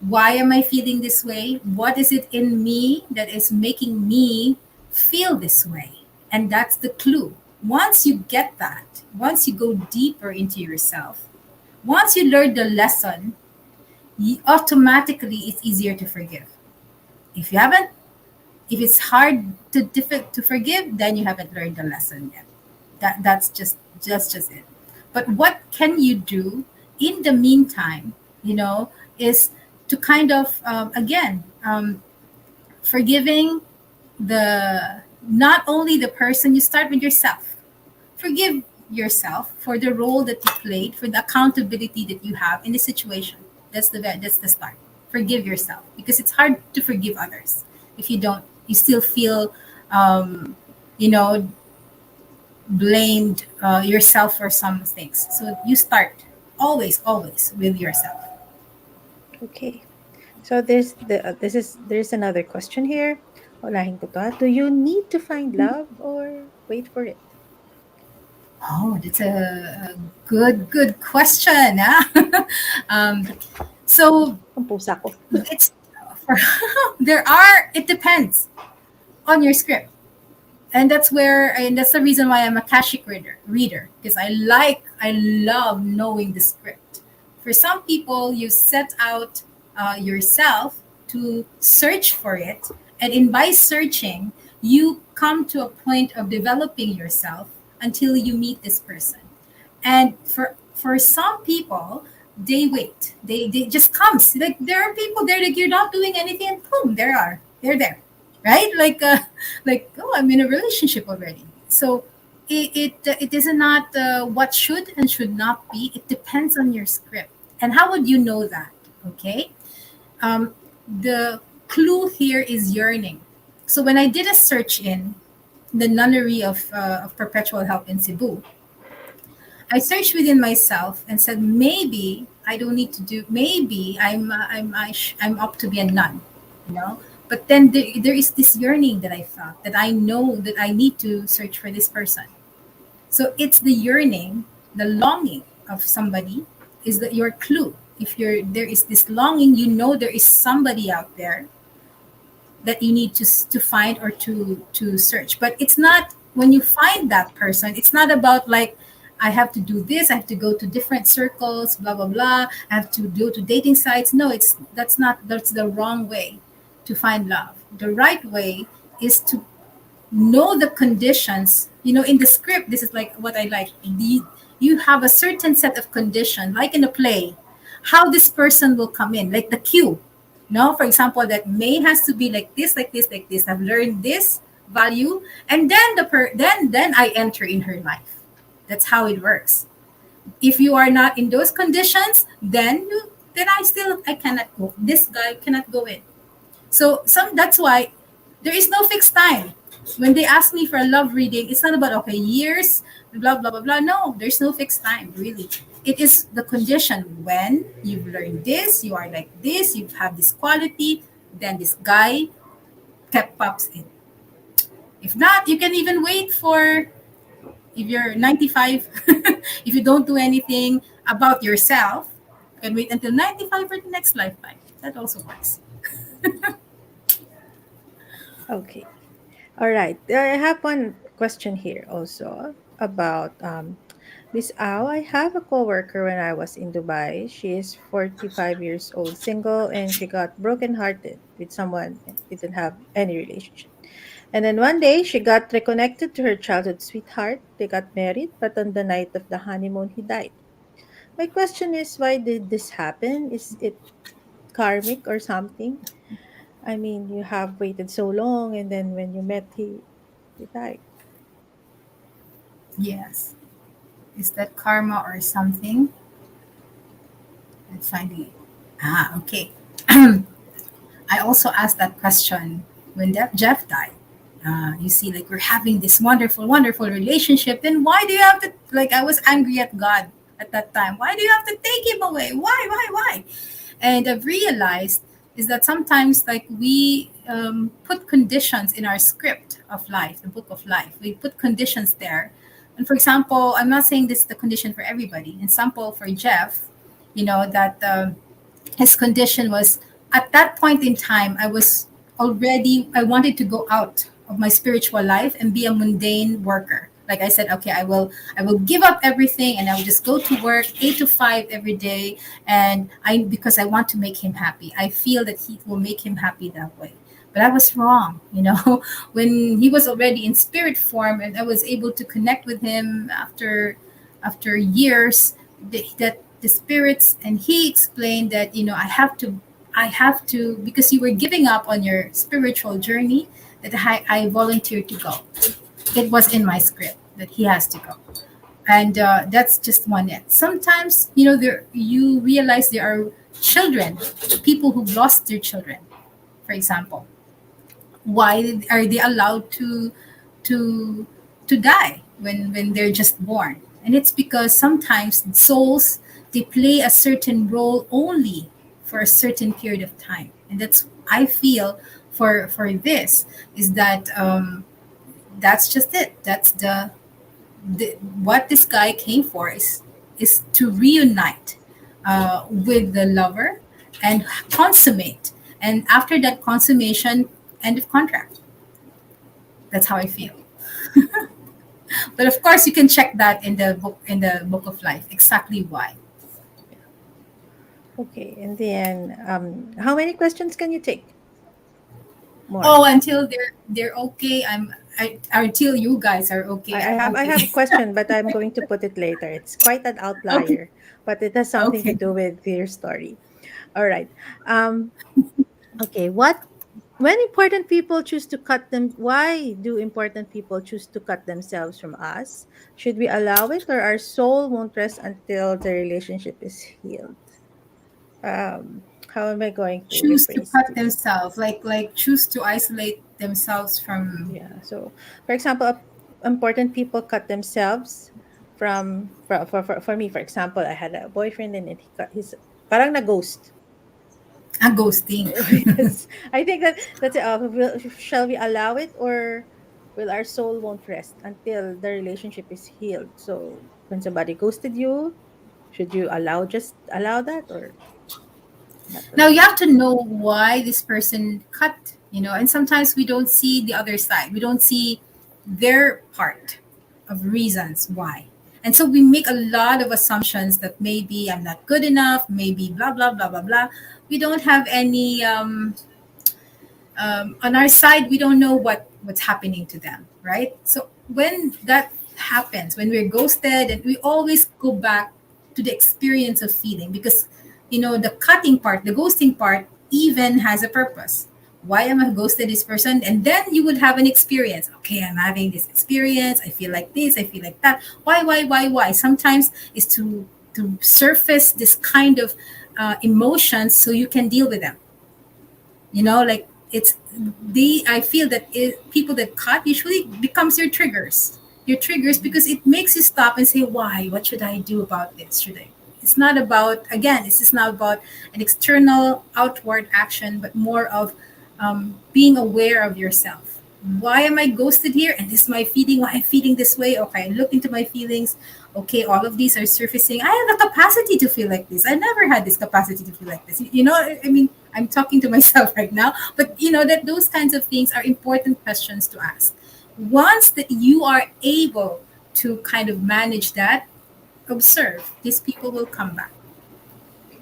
E: Why am I feeling this way? What is it in me that is making me feel this way? And that's the clue. Once you get that, once you go deeper into yourself, once you learn the lesson, automatically it's easier to forgive. If you haven't, if it's hard to forgive, then you haven't learned the lesson yet. That's just it. But what can you do in the meantime? Is to kind of again forgiving the not only the person. You start with yourself. Forgive yourself for the role that you played, for the accountability that you have in the situation. That's the start. Forgive yourself, because it's hard to forgive others if you don't. You still feel, you know, blamed yourself for some things. So you start always with yourself.
D: Okay. So there's another question here. Unahin ko to. Do you need to find love or wait for it?
E: Oh, that's a good question. Huh? um, so
D: Ang pusa ko.
E: it's for, there are. It depends on your script, and that's the reason why I'm a akashic reader, because I love knowing the script. For some people, you set out yourself to search for it, and in by searching, you come to a point of developing yourself until you meet this person. And for some people, they wait. They just comes. Like, there are people there, like, you're not doing anything, and boom, they're there, right? Like, like, oh, I'm in a relationship already. So it is not what should and should not be. It depends on your script. And how would you know that? Okay, the clue here is yearning. So when I did a search in the nunnery of perpetual help in Cebu, I searched within myself and said, maybe I don't need to do. Maybe I'm up to be a nun, you know. But then there is this yearning that I felt, that I know that I need to search for this person. So it's the yearning, the longing of somebody is that your clue. If you're there is this longing, you know there is somebody out there that you need to find or to search. But it's not, when you find that person, it's not about like, I have to do this, I have to go to different circles, blah blah blah, I have to go to dating sites. No, it's that's not, that's the wrong way to find love. The right way is to know the conditions. In the script, this is like what I like. You have a certain set of conditions, like in a play, how this person will come in, like the cue. No, for example, that May has to be like this, like this, like this. I've learned this value, and then then I enter in her life. That's how it works. If you are not in those conditions, then I cannot go. This guy cannot go in. So that's why there is no fixed time. When they ask me for a love reading, it's not about, okay, years, blah blah blah blah. No, there's no fixed time, really. It is the condition. When you've learned this, you are like this, you have this quality, then this guy kept pops in. If not, you can even wait for, if you're 95, if you don't do anything about yourself, you can wait until 95 for the next lifetime. That also works.
D: Okay. All right. I have one question here also about Miss Ao. I have a coworker when I was in Dubai. She is 45 years old, single, and she got brokenhearted with someone and didn't have any relationship. And then one day she got reconnected to her childhood sweetheart. They got married, but on the night of the honeymoon, he died. My question is, why did this happen? Is it karmic or something? I mean, you have waited so long, and then when you met, he died.
E: Yes. Is that karma or something? Let's find it. Okay. I also asked that question when Jeff died. You see, like, we're having this wonderful, wonderful relationship. Then why do you have to, like, I was angry at God at that time. Why do you have to take him away? Why? And I've realized is that sometimes, like, we put conditions in our script of life, the book of life. We put conditions there. And for example, I'm not saying this is the condition for everybody. Example for Jeff, that his condition was, at that point in time, I wanted to go out of my spiritual life and be a mundane worker. Like I said, okay, I will give up everything and I will just go to work 8 to 5 every day. And because I want to make him happy. I feel that he will make him happy that way. But I was wrong, when he was already in spirit form and I was able to connect with him after years, that the spirits, and he explained that, I have to, because you were giving up on your spiritual journey, that I volunteered to go. It was in my script that he has to go. And that's just one it. Sometimes, you realize there are children, people who've lost their children, for example. Why are they allowed to to die when they're just born? And it's because sometimes souls, they play a certain role only for a certain period of time. And that's, I feel, for this, is that that's just it. That's the what this guy came for, is to reunite with the lover and consummate. And after that consummation, end of contract. That's how I feel. But of course, you can check that in the book of life, exactly why.
D: Okay, and then how many questions can you take? More.
E: Oh, until they're okay. Until you guys are okay,
D: I
E: I'm
D: have I have a
E: okay.
D: question, but I'm going to put it later. It's quite an
E: Okay.
D: outlier, but it has something to
E: Okay.
D: do with your story. All right. Um, okay. Why do important people choose to cut themselves from us? Should we allow it, or our soul won't rest until the relationship is healed? How am I going to
E: Choose to
D: rephrase
E: cut
D: this?
E: themselves, like choose to isolate themselves from.
D: Yeah. So, for example, important people cut themselves. For me, for example, I had a boyfriend and then he's parang na ghost.
E: A ghosting.
D: Yes, I think that's it. Shall we allow it, or will our soul won't rest until the relationship is healed? So when somebody ghosted you, should you just allow that or not
E: Now you
D: allow?
E: have to know why this person cut, and sometimes we don't see the other side. We don't see their part of reasons why. And so we make a lot of assumptions that maybe I'm not good enough, maybe blah, blah, blah, blah, blah. We don't have any on our side. We don't know what's happening to them, right? So when that happens, when we're ghosted, and we always go back to the experience of feeling, because the cutting part, the ghosting part, even has a purpose. Why am I ghosted this person? And then you would have an experience. Okay, I'm having this experience, I feel like this, I feel like that. Why? Sometimes is to surface this kind of emotions so you can deal with them. Like, it's the I feel that people that cut usually becomes your triggers, because it makes you stop and say, why, what should I do about this? Should I It's not about, again, it's just not about an external outward action, but more of being aware of yourself. Why am I ghosted here? And this is my feeling. Why I'm feeling this way? Okay, look into my feelings. Okay, all of these are surfacing. I have the capacity to feel like this. I never had this capacity to feel like this. I mean, I'm talking to myself right now, but that those kinds of things are important questions to ask. Once that you are able to kind of manage that, observe, these people will come back.
D: Okay,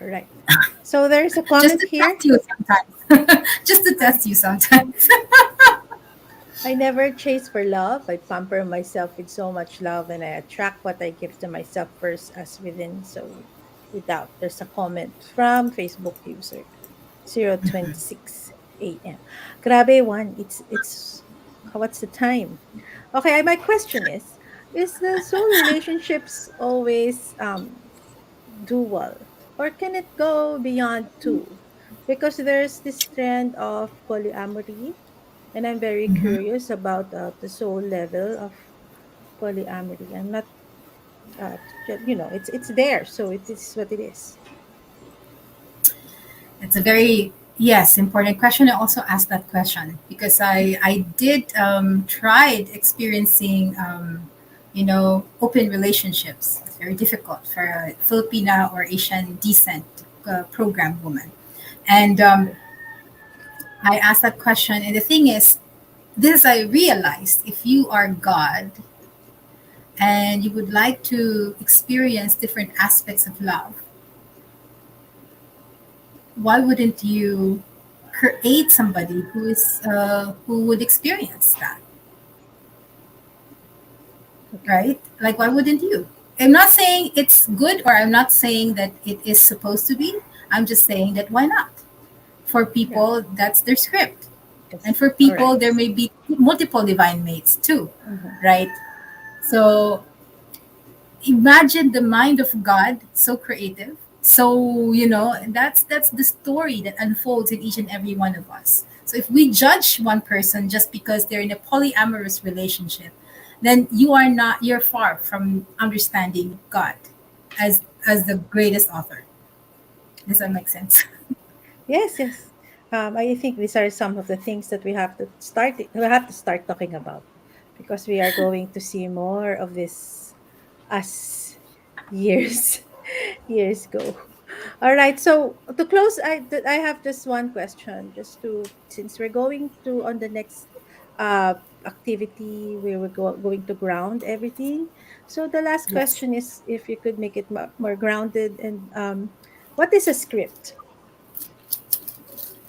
D: all right. So there's a
E: Just
D: comment
E: to
D: here.
E: test you sometimes. Just to
D: I
E: test you sometimes.
D: I never chase for love. I pamper myself with so much love and I attract what I give to myself first as within, so without. There's a comment from Facebook user 026 AM. Grabe one. It's what's the time? Okay, my question is the soul relationships always dual or can it go beyond two? Because there's this trend of polyamory and I'm very
E: Mhm.
D: curious about the soul level of polyamory. I'm not, it's there, so it is what it is.
E: It's a very, yes, important question. I also asked that question because I did tried experiencing open relationships. It's very difficult for a Filipina or Asian descent program woman. And
D: Okay.
E: I asked that question, and the thing is, this I realized: if you are God and you would like to experience different aspects of love, why wouldn't you create somebody who would experience that,
D: Okay.
E: right? Like, why wouldn't you? I'm not saying it's good, or I'm not saying that it is supposed to be. I'm just saying that why not? For
D: Yeah.
E: people, that's their script, and
D: Yes.
E: for
D: All right.
E: people, there may be multiple divine mates too,
D: Mhm.
E: right? So imagine the mind of God, so creative. So that's the story that unfolds in each and every one of us. So if we judge one person just because they're in a polyamorous relationship, then you're far from understanding God as the greatest author. Does that make sense?
D: Yes, yes. I think these are some of the things that we have to start talking about because we are going to see more of this as years years go. All right. So to close, I have just one question. Just to since we're going to on the next uh activity, we were going to ground everything. So the last
E: Yes.
D: question is if you could make it more grounded and what is a script?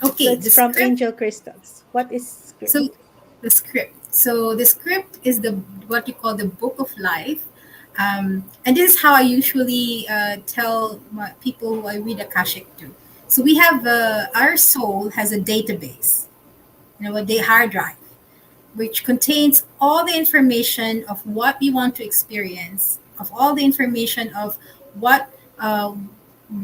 D: So
E: Okay,
D: it's
E: the
D: from
E: script.
D: Angel Crystals. What is
E: So
D: script?
E: the script. So the script is the what you call the book of life, and this is how I usually tell people who I read akashic to. So we have our soul has a database, a hard drive, which contains all the information of what we want to experience, of all the information of what uh,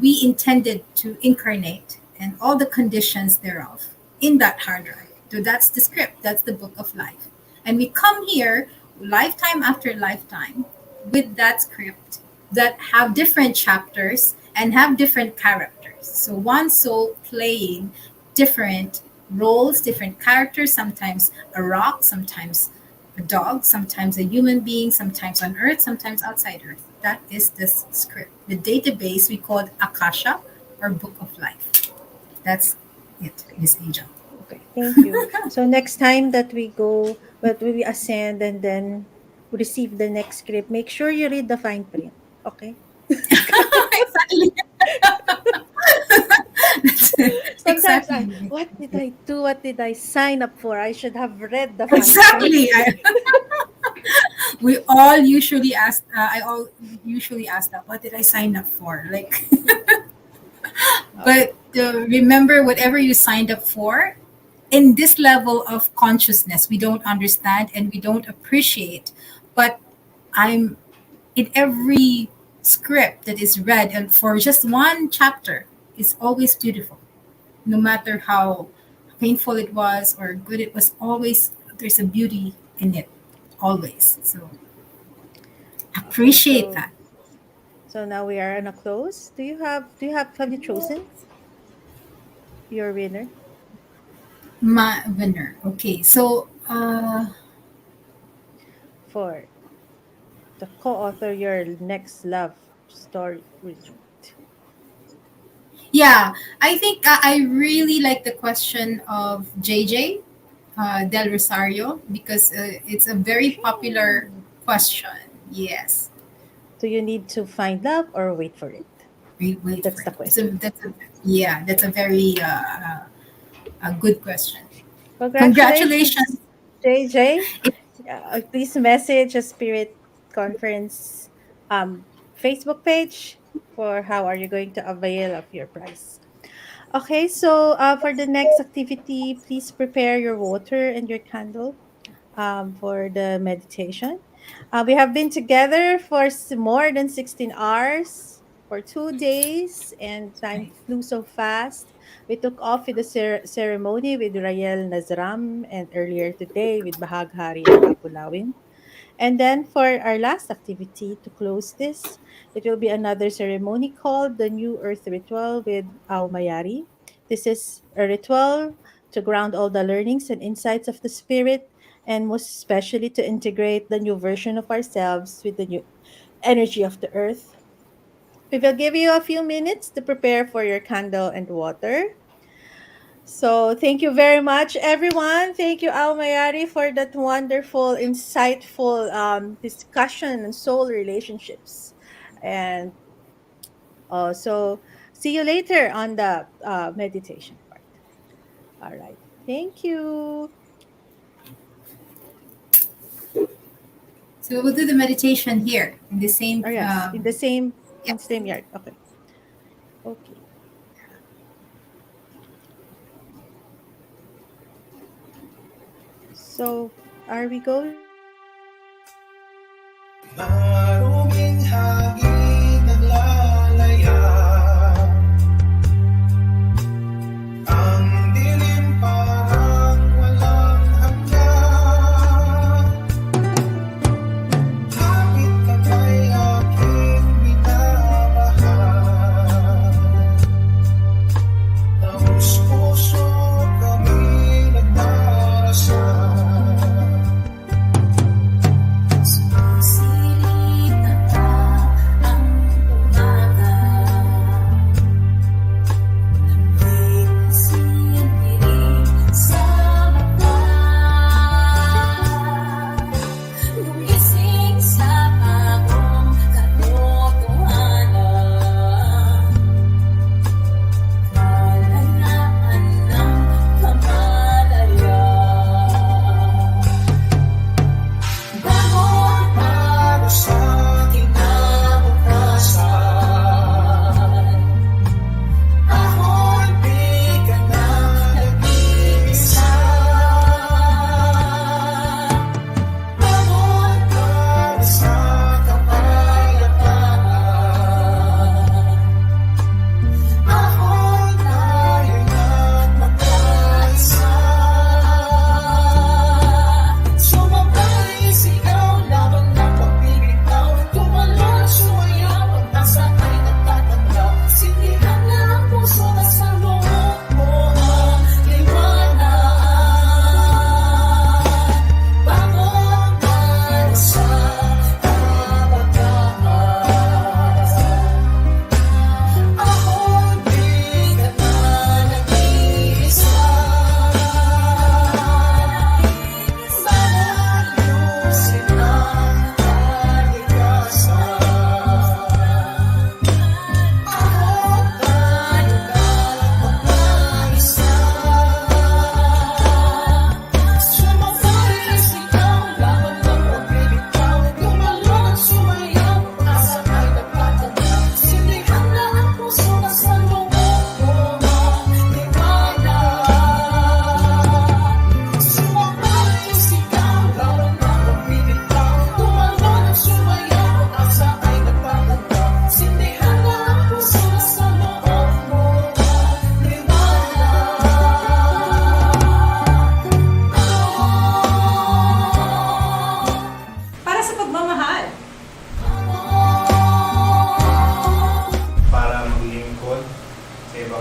E: we intended to incarnate, and all the conditions thereof in that hard drive. So that's the script, that's the book of life. And we come here lifetime after lifetime with that script that have different chapters and have different characters. So one soul playing different roles, different characters, sometimes a rock, sometimes a dog, sometimes a human being, sometimes on Earth, sometimes outside Earth. That is this script. The database we call Akasha or Book of Life. That's it, Miss Angel.
D: Okay, thank you. So next time that we go, but we ascend and then receive the next script, make sure you read the fine print. Okay.
E: Exactly.
D: Sometimes I,
E: Exactly.
D: what did I do? What did I sign up for? I should have read the fine print.
E: Exactly. We all usually ask. I all usually ask that. What did I sign up for? Like,
D: Okay.
E: but remember, whatever you signed up for, in this level of consciousness, we don't understand and we don't appreciate. But I'm in every script that is read, and for just one chapter, is always beautiful. No matter how painful it was or good it was, always there's a beauty in it. Always. So
D: Okay.
E: appreciate that.
D: So now we are on a close. Have you chosen your winner
E: My winner. Okay. So
D: for the co-author your next love story retreat?
E: yeah, I think I really like the question of JJ Del Rosario because it's a very popular
D: Hmm.
E: question. Yes.
D: Do you need to find love or wait for it?
E: Wait for
D: That's the
E: it.
D: question.
E: Yeah, that's a very a good question.
D: Congratulations,
E: Congratulations.
D: JJ. Please message a Spirit Conference Facebook page for how are you going to avail of your prize. Okay, so for the next activity, please prepare your water and your candle for the meditation. We have been together for more than 16 hours for 2 days, and time
E: Right.
D: flew so fast. We took off with the ceremony with Rael Nazram, and earlier today with Bahaghari and Kapulawin. And then for our last activity to close this, it will be another ceremony called the New Earth Ritual with Mayari. This is a ritual to ground all the learnings and insights of the spirit, and most especially to integrate the new version of ourselves with the new energy of the earth. We will give you a few minutes to prepare for your candle and water. So thank you very much, everyone. Thank you, Mayari, for that wonderful, insightful discussion on soul relationships. And so see you later on the meditation part. All right. Thank you.
E: So we'll do the meditation here in the same.
D: Oh yes,
E: Yeah.
D: in the same yard. Okay. Okay. So are we going to
F: Maruming hangin naglalaya. Ang dilim parang walang hanggan. Kapit ka kay aking minamahal. Taos puso kami nagdarasal.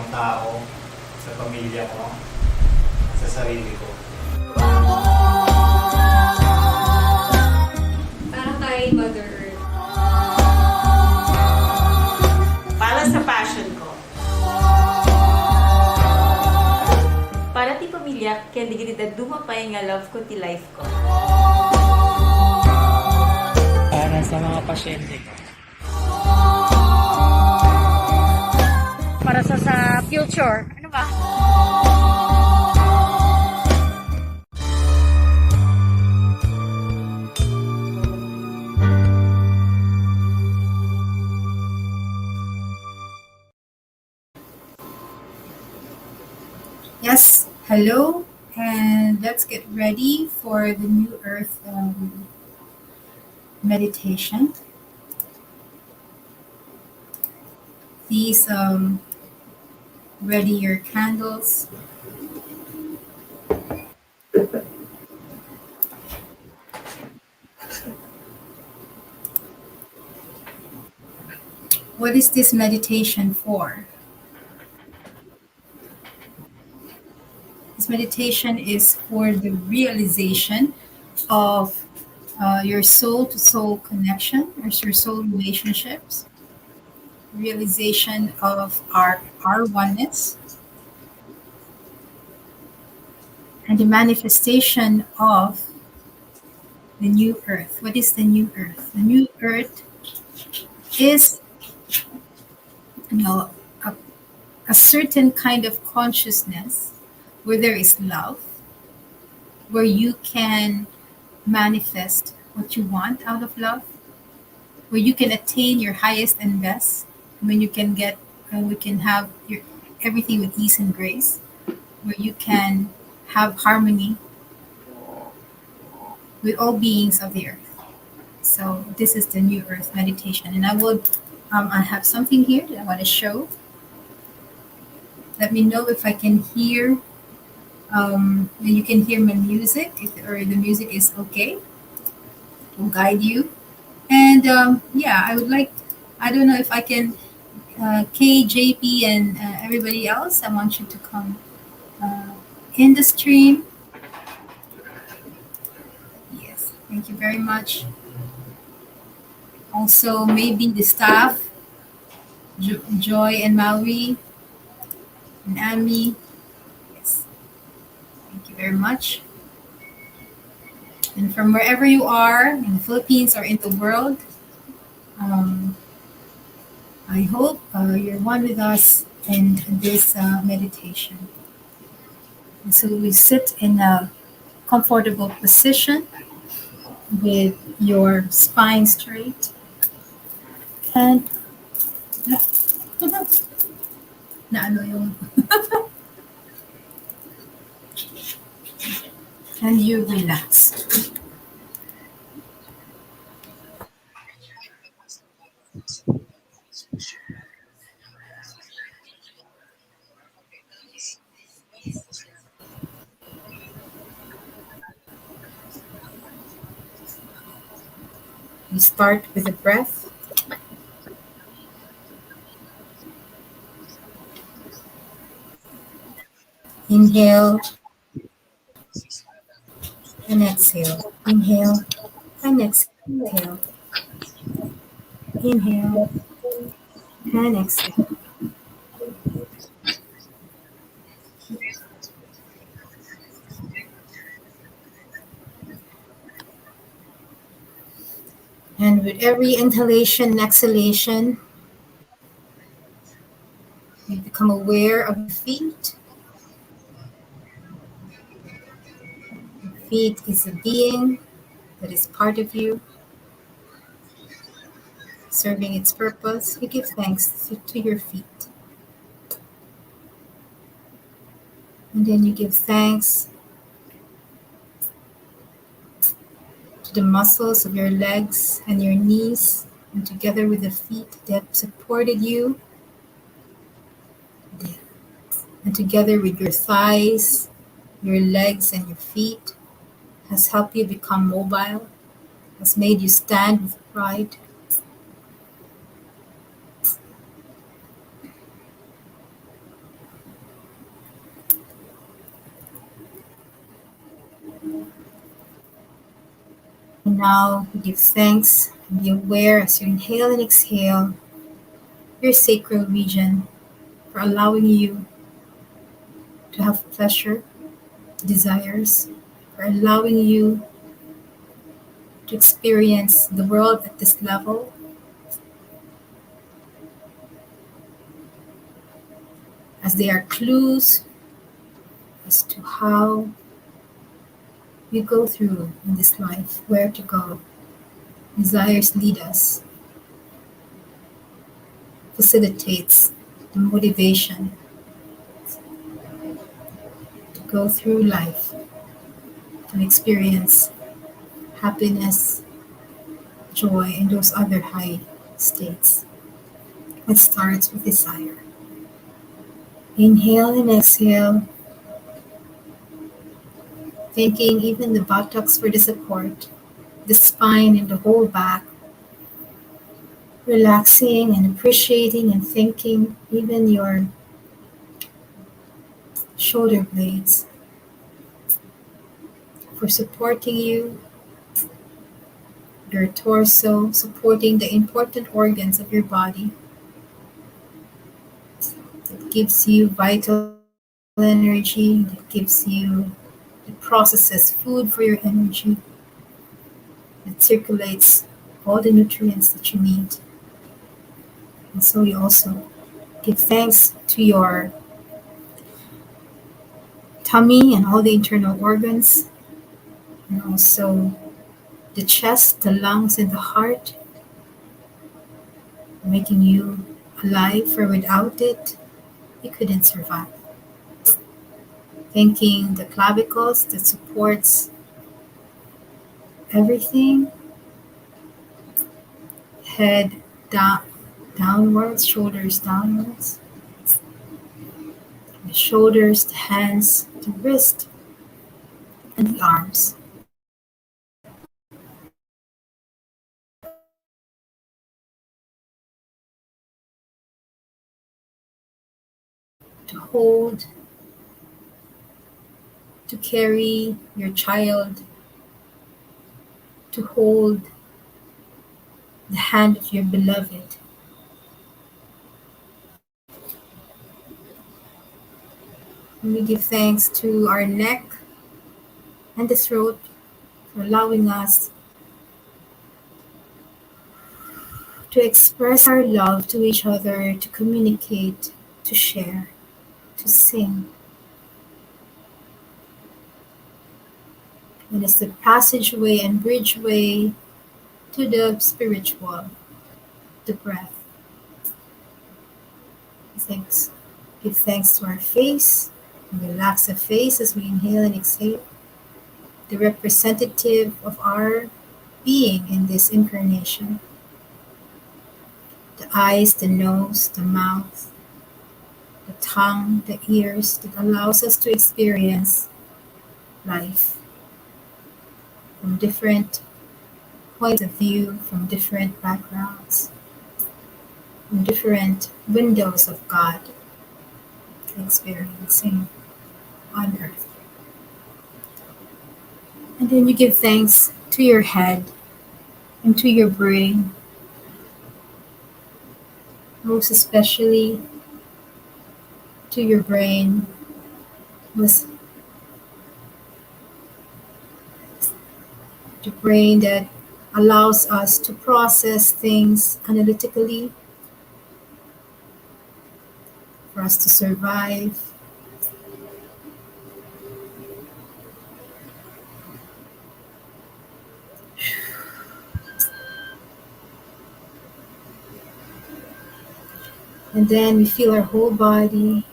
G: tao, sa pamilya ko, sa sarili ko.
H: Para kay Mother Earth.
I: Para sa passion ko.
H: Para ti pamilya, kaya di kita dumapay nga love ko ti life ko.
J: Para sa mga pasyente ko.
D: Para sa future. Ano ba?
E: Yes, hello, and let's get ready for the New Earth meditation. Please ready your candles. What is this meditation for? This meditation is for the realization of your soul to soul connection, or your soul relationships, realization of our oneness, and the manifestation of the new earth. What is the new earth? The new earth is, you know, a certain kind of consciousness where there is love, where you can manifest what you want out of love, where you can attain your highest and best, when you can get, we can have your everything with ease and grace, where you can have harmony with all beings of the earth. So this is the new earth meditation, and I have something here that I want to show. Let me know if I can hear. You can hear my music, or the music is okay. Will guide you. And yeah, I would like. I don't know if I can. KJP and everybody else, I want you to come in the stream. Yes, thank you very much. Also, maybe the staff, Joy and Maui and Amy. Yes, thank you very much. And from wherever you are, in the Philippines or in the world, I hope you're one with us in this meditation. And so we sit in a comfortable position with your spine straight, and na ano yung and you relax. We start with the breath. Inhale and exhale. Inhale and exhale. Inhale and exhale. And with every inhalation and exhalation, you become aware of your feet. Your feet is a being that is part of you, serving its purpose. You give thanks to your feet. And then you give thanks to the muscles of your legs and your knees, and together with the feet that supported you, and together with your thighs, your legs, and your feet, has helped you become mobile, has made you stand with pride. And now you give thanks and be aware as you inhale and exhale your sacral region for allowing you to have pleasure, desires, for allowing you to experience the world at this level as they are clues as to how we go through in this life, where to go. Desires lead us, facilitates the motivation to go through life, to experience happiness, joy, and those other high states. It starts with desire. Inhale and exhale, thanking even the buttocks for the support, the spine and the whole back, relaxing and appreciating and thanking even your shoulder blades for supporting you, your torso, supporting the important organs of your body that gives you vital energy, that gives you, that processes food for your energy, that circulates all the nutrients that you need. And so you also give thanks to your tummy and all the internal organs, and also the chest, the lungs, and the heart, making you alive, for without it, you couldn't survive. Thanking the clavicles that supports everything, head down, downwards, shoulders downwards, the shoulders, the hands, the wrist, and the arms. To hold, to carry your child, to hold the hand of your beloved. And we give thanks to our neck and the throat for allowing us to express our love to each other, to communicate, to share, to sing. And it's the passageway and bridgeway to the spiritual, the breath. Thanks. Give thanks to our face. And relax the face as we inhale and exhale. The representative of our being in this incarnation. The eyes, the nose, the mouth, the tongue, the ears that allows us to experience life from different points of view, from different backgrounds, from different windows of God experiencing on earth. And then you give thanks to your head and to your brain, most especially to your brain, was the brain that allows us to process things analytically, for us to survive. And then we feel our whole body.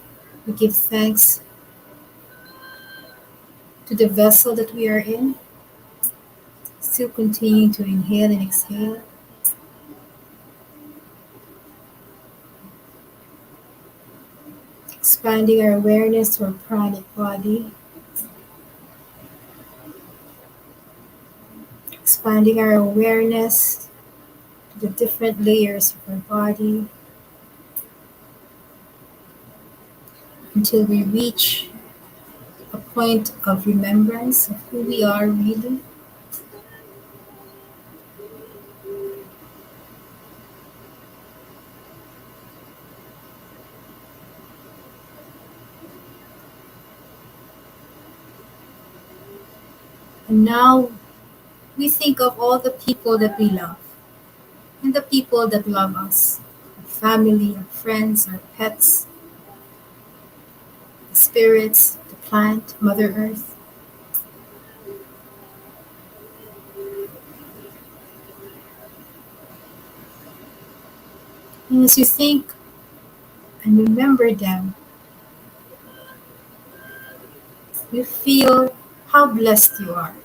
E: We give thanks to the vessel that we are in. Still continuing to inhale and exhale. Expanding our awareness to our pranic body. Expanding our awareness to the different layers of our body until we reach a point of remembrance of who we are really. And now we think of all the people that we love and the people that love us, our family, our friends, our pets, the spirits, the plant, Mother Earth. And as you think and remember them, you feel how blessed you are.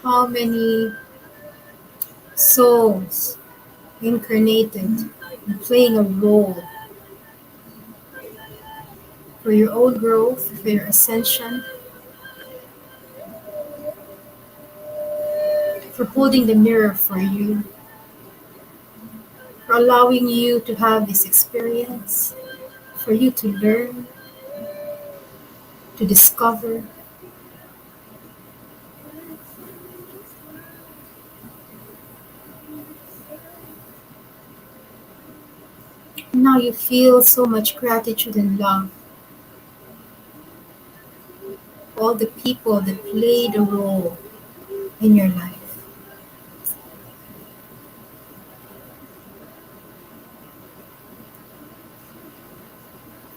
E: How many souls incarnated and playing a role for your own growth, for your ascension, for holding the mirror for you, for allowing you to have this experience, for you to learn, to discover. Now you feel so much gratitude and love for all the people that played a role in your life.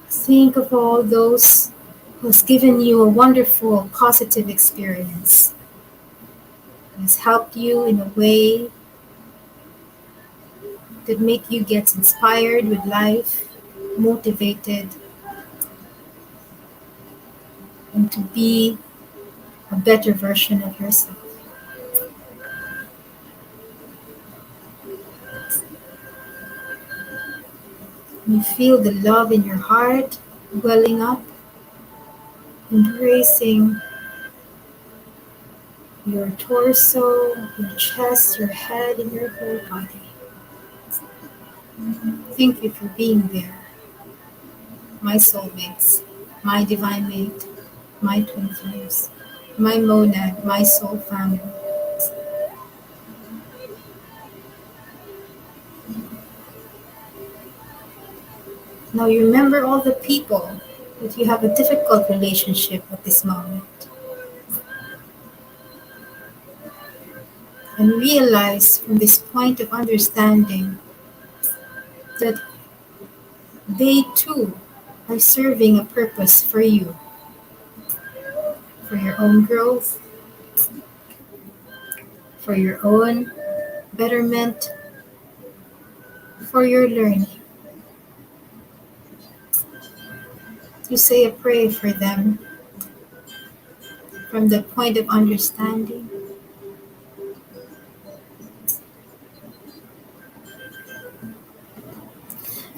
E: Think of all those who has given you a wonderful, positive experience, has helped you in a way that make you get inspired with life, motivated, and to be a better version of yourself. You feel the love in your heart welling up, embracing your torso, your chest, your head, and your whole body. Thank you for being there, my soulmates, my divine mate, my twin flames, my monad, my soul family. Now you remember all the people that you have a difficult relationship at this moment. And realize from this point of understanding that they too are serving a purpose for you, for your own growth, for your own betterment, for your learning. You say a prayer for them from the point of understanding,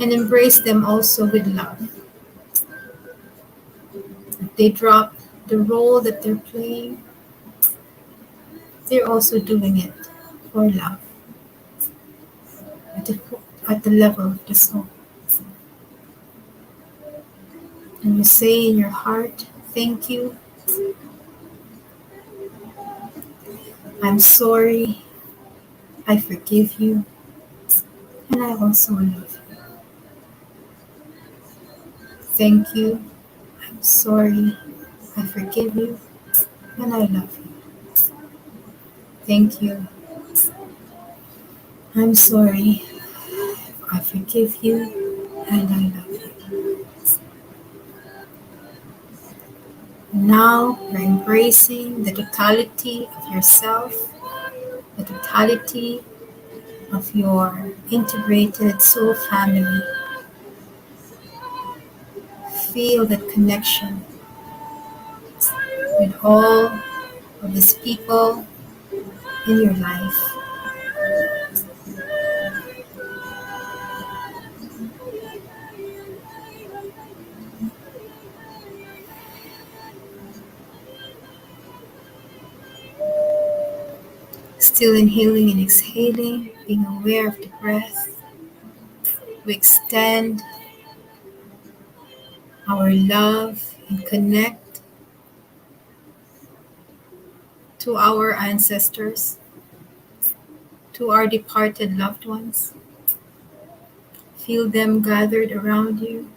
E: and embrace them also with love. If they drop the role that they're playing, they're also doing it for love at the, at the level of the soul. And you say in your heart, thank you, I'm sorry, I forgive you, and I also love you. Thank you, I'm sorry, I forgive you, and I love you. Thank you, I'm sorry, I forgive you, and I love you. Now you're embracing the totality of yourself, the totality of your integrated soul family. Feel that connection with all of these people in your life. Still inhaling and exhaling, being aware of the breath. We extend our love and connect to our ancestors, to our departed loved ones. Feel them gathered around you.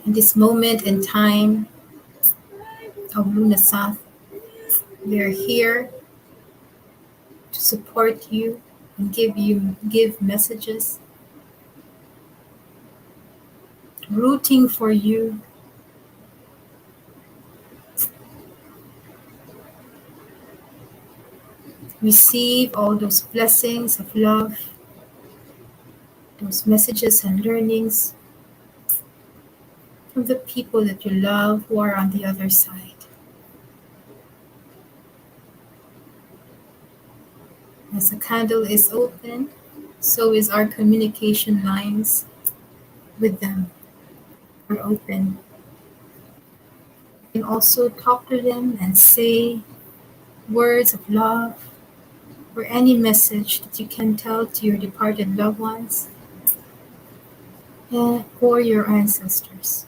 E: In this moment in time of Lunasath, they are here to support you and give messages, rooting for you. Receive all those blessings of love, those messages and learnings from the people that you love who are on the other side. As the candle is open, so is our communication lines with them are open. You can also talk to them and say words of love or any message that you can tell to your departed loved ones or your ancestors.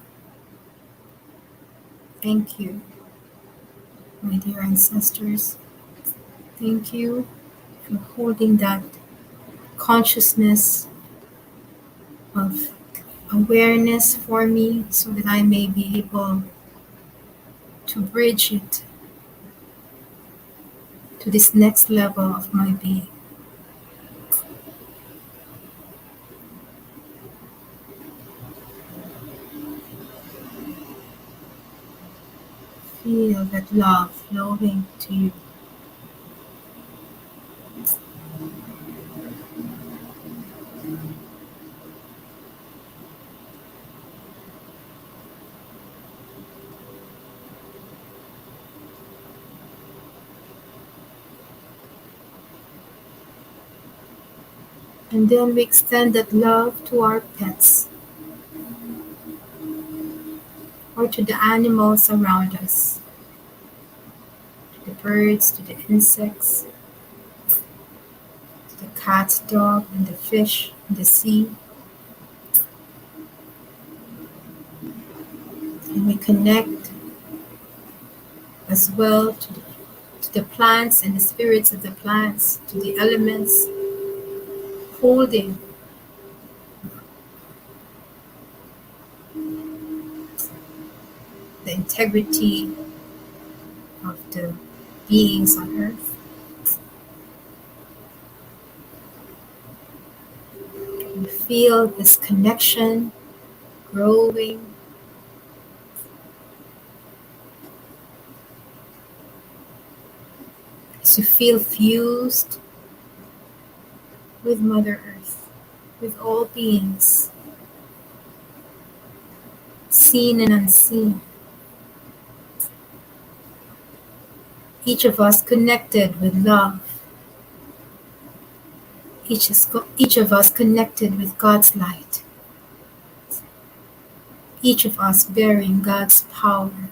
E: Thank you, my dear ancestors. Thank you for holding that consciousness of awareness for me so that I may be able to bridge it to this next level of my being. Feel that love flowing to you. And then we extend that love to our pets or to the animals around us, to the birds, to the insects, to the cat, dog, and the fish in the sea. And we connect as well to the plants and the spirits of the plants, to the elements, holding the integrity of the beings on earth. You feel this connection growing. As you feel fused with Mother Earth, with all beings, seen and unseen. Each of us connected with love. Each of us connected with God's light. Each of us bearing God's power.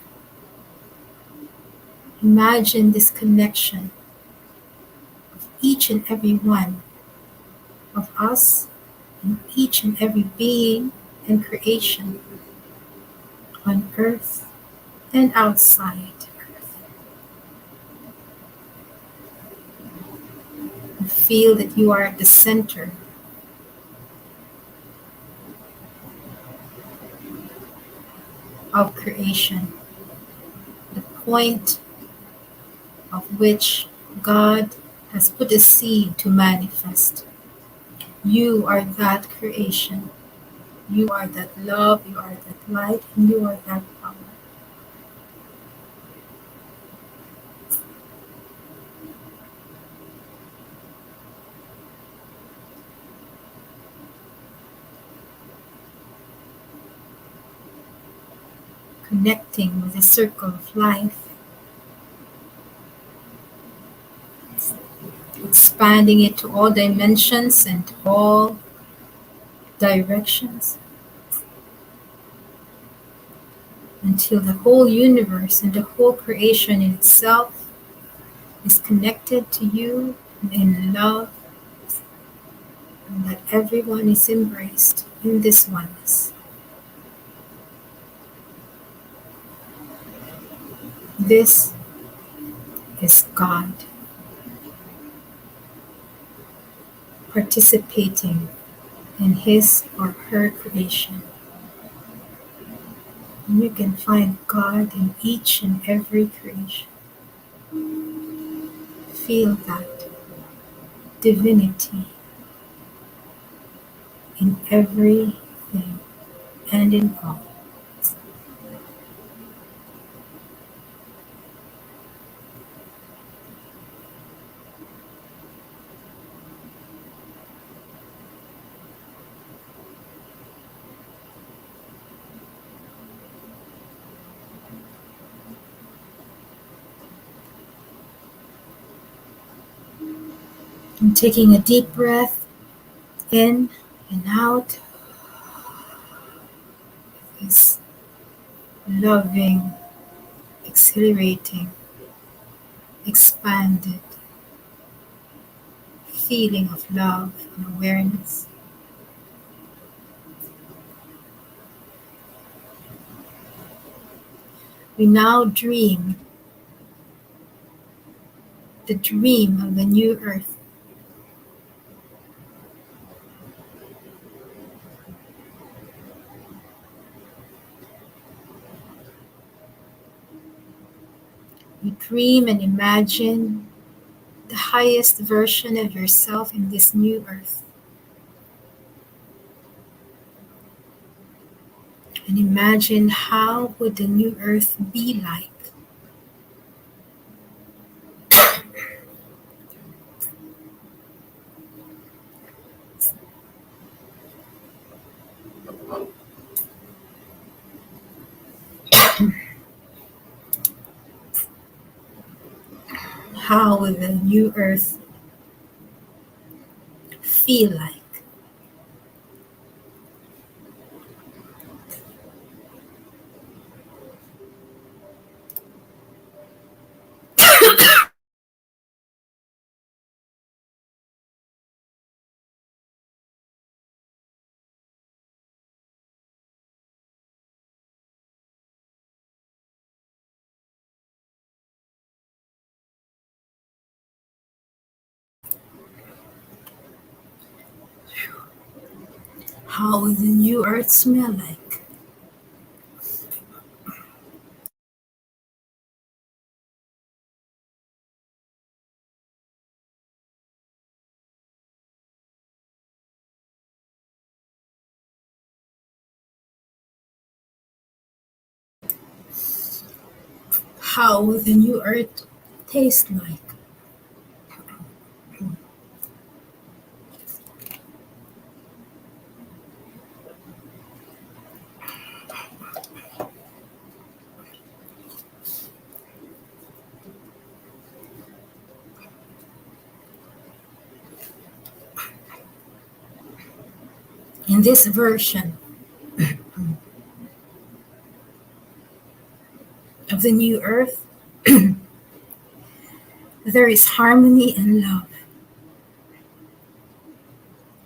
E: Imagine this connection of each and every one of us and each and every being and creation on earth and outside. You feel that you are at the center of creation, the point of which God has put a seed to manifest. You are that creation. You are that love, you are that light, and you are that power. Connecting with the circle of life, expanding it to all dimensions and all directions until the whole universe and the whole creation in itself is connected to you in love, and that everyone is embraced in this oneness. This is God participating in his or her creation. And you can find God in each and every creation. Feel that divinity in everything and in all. And taking a deep breath in and out, this loving, exhilarating, expanded feeling of love and awareness. We now dream the dream of the new earth. You dream and imagine the highest version of yourself in this new earth. And imagine how would the new earth be like. How would the new earth feel like? How would the new earth smell like? How would the new earth taste like? In this version of the new earth, there is harmony and love.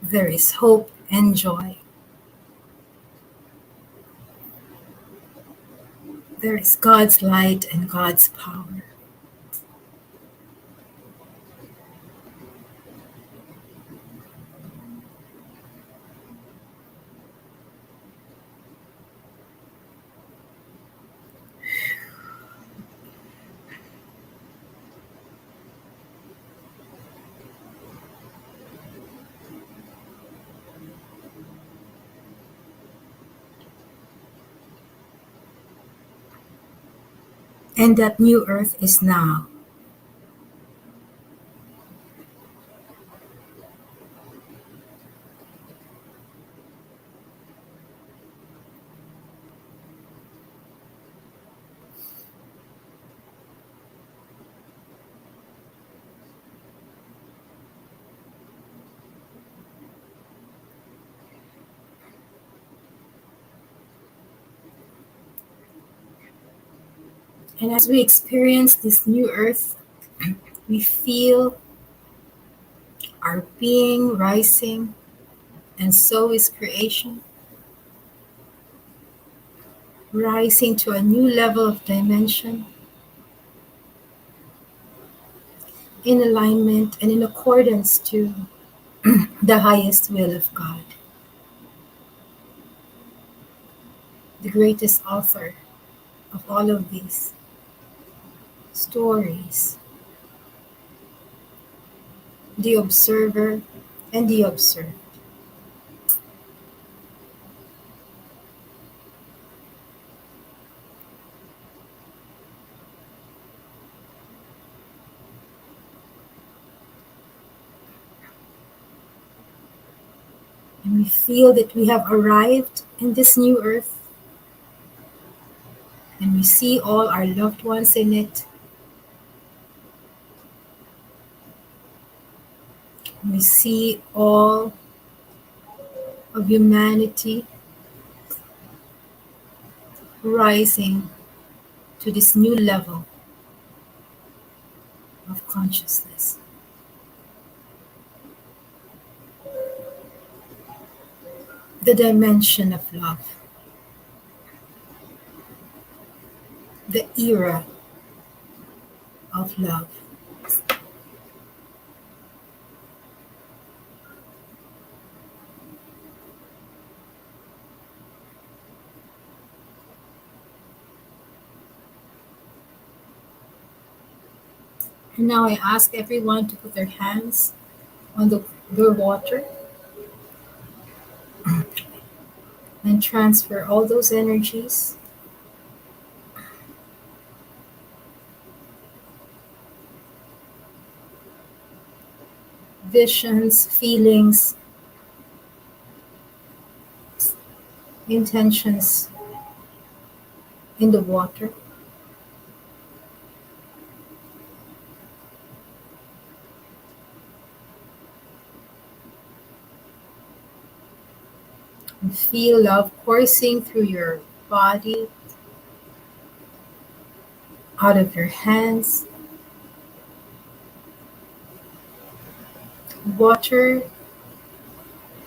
E: There is hope and joy. There is God's light and God's power. And that new earth is now. And as we experience this new earth, we feel our being rising, and so is creation, rising to a new level of dimension, in alignment and in accordance to the highest will of God, the greatest author of all of these stories, the observer and the observed. And we feel that we have arrived in this new earth, and we see all our loved ones in it. We see all of humanity rising to this new level of consciousness. The dimension of love, the era of love. And now I ask everyone to put their hands on their water and transfer all those energies visions, feelings, intentions in the water. And feel love coursing through your body, out of your hands. Water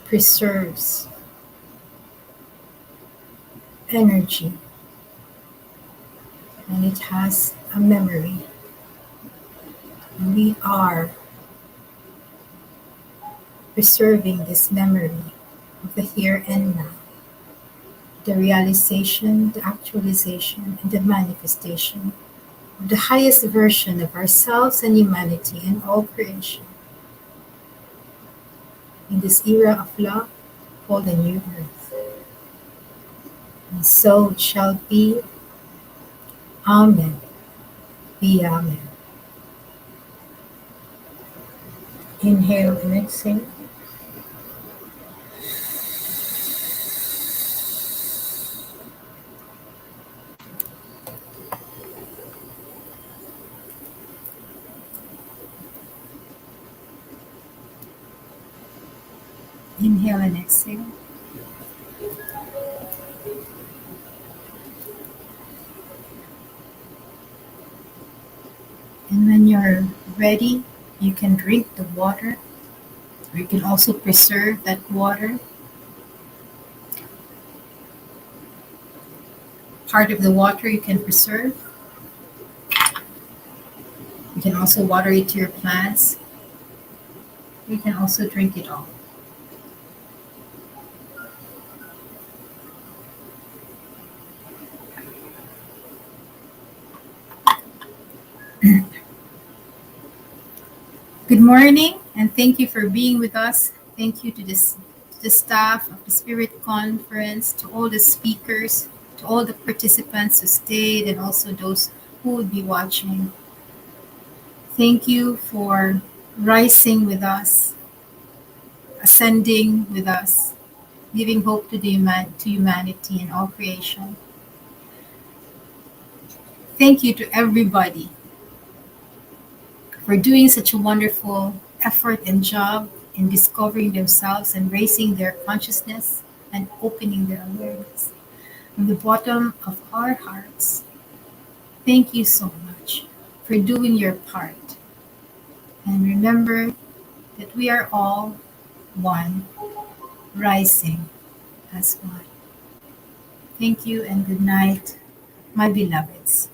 E: preserves energy and it has a memory. And we are preserving this memory of the here and now, the realization, the actualization, and the manifestation of the highest version of ourselves and humanity and all creation in this era of love called the new earth. And so it shall be. Amen. Be Amen. Inhale and exhale. Inhale and exhale. And when you're ready, you can drink the water, or you can also preserve that water. Part of the water you can preserve. You can also water it to your plants. You can also drink it all. Good morning, and thank you for being with us. Thank you to the staff of the Spirit Conference, to all the speakers, to all the participants who stayed, and also those who would be watching. Thank you for rising with us, ascending with us, giving hope to to humanity and all creation. Thank you to everybody for doing such a wonderful effort and job in discovering themselves and raising their consciousness and opening their awareness. From the bottom of our hearts, thank you so much for doing your part. And remember that we are all one, rising as one. Thank you and good night, my beloveds.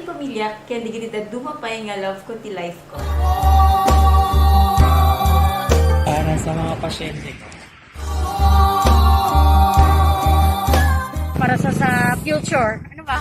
H: pamilya, kaya digitid dumapay nga love ko ti life ko.
J: Para sa mga pasyente ko.
K: Para sa future. Ano ba?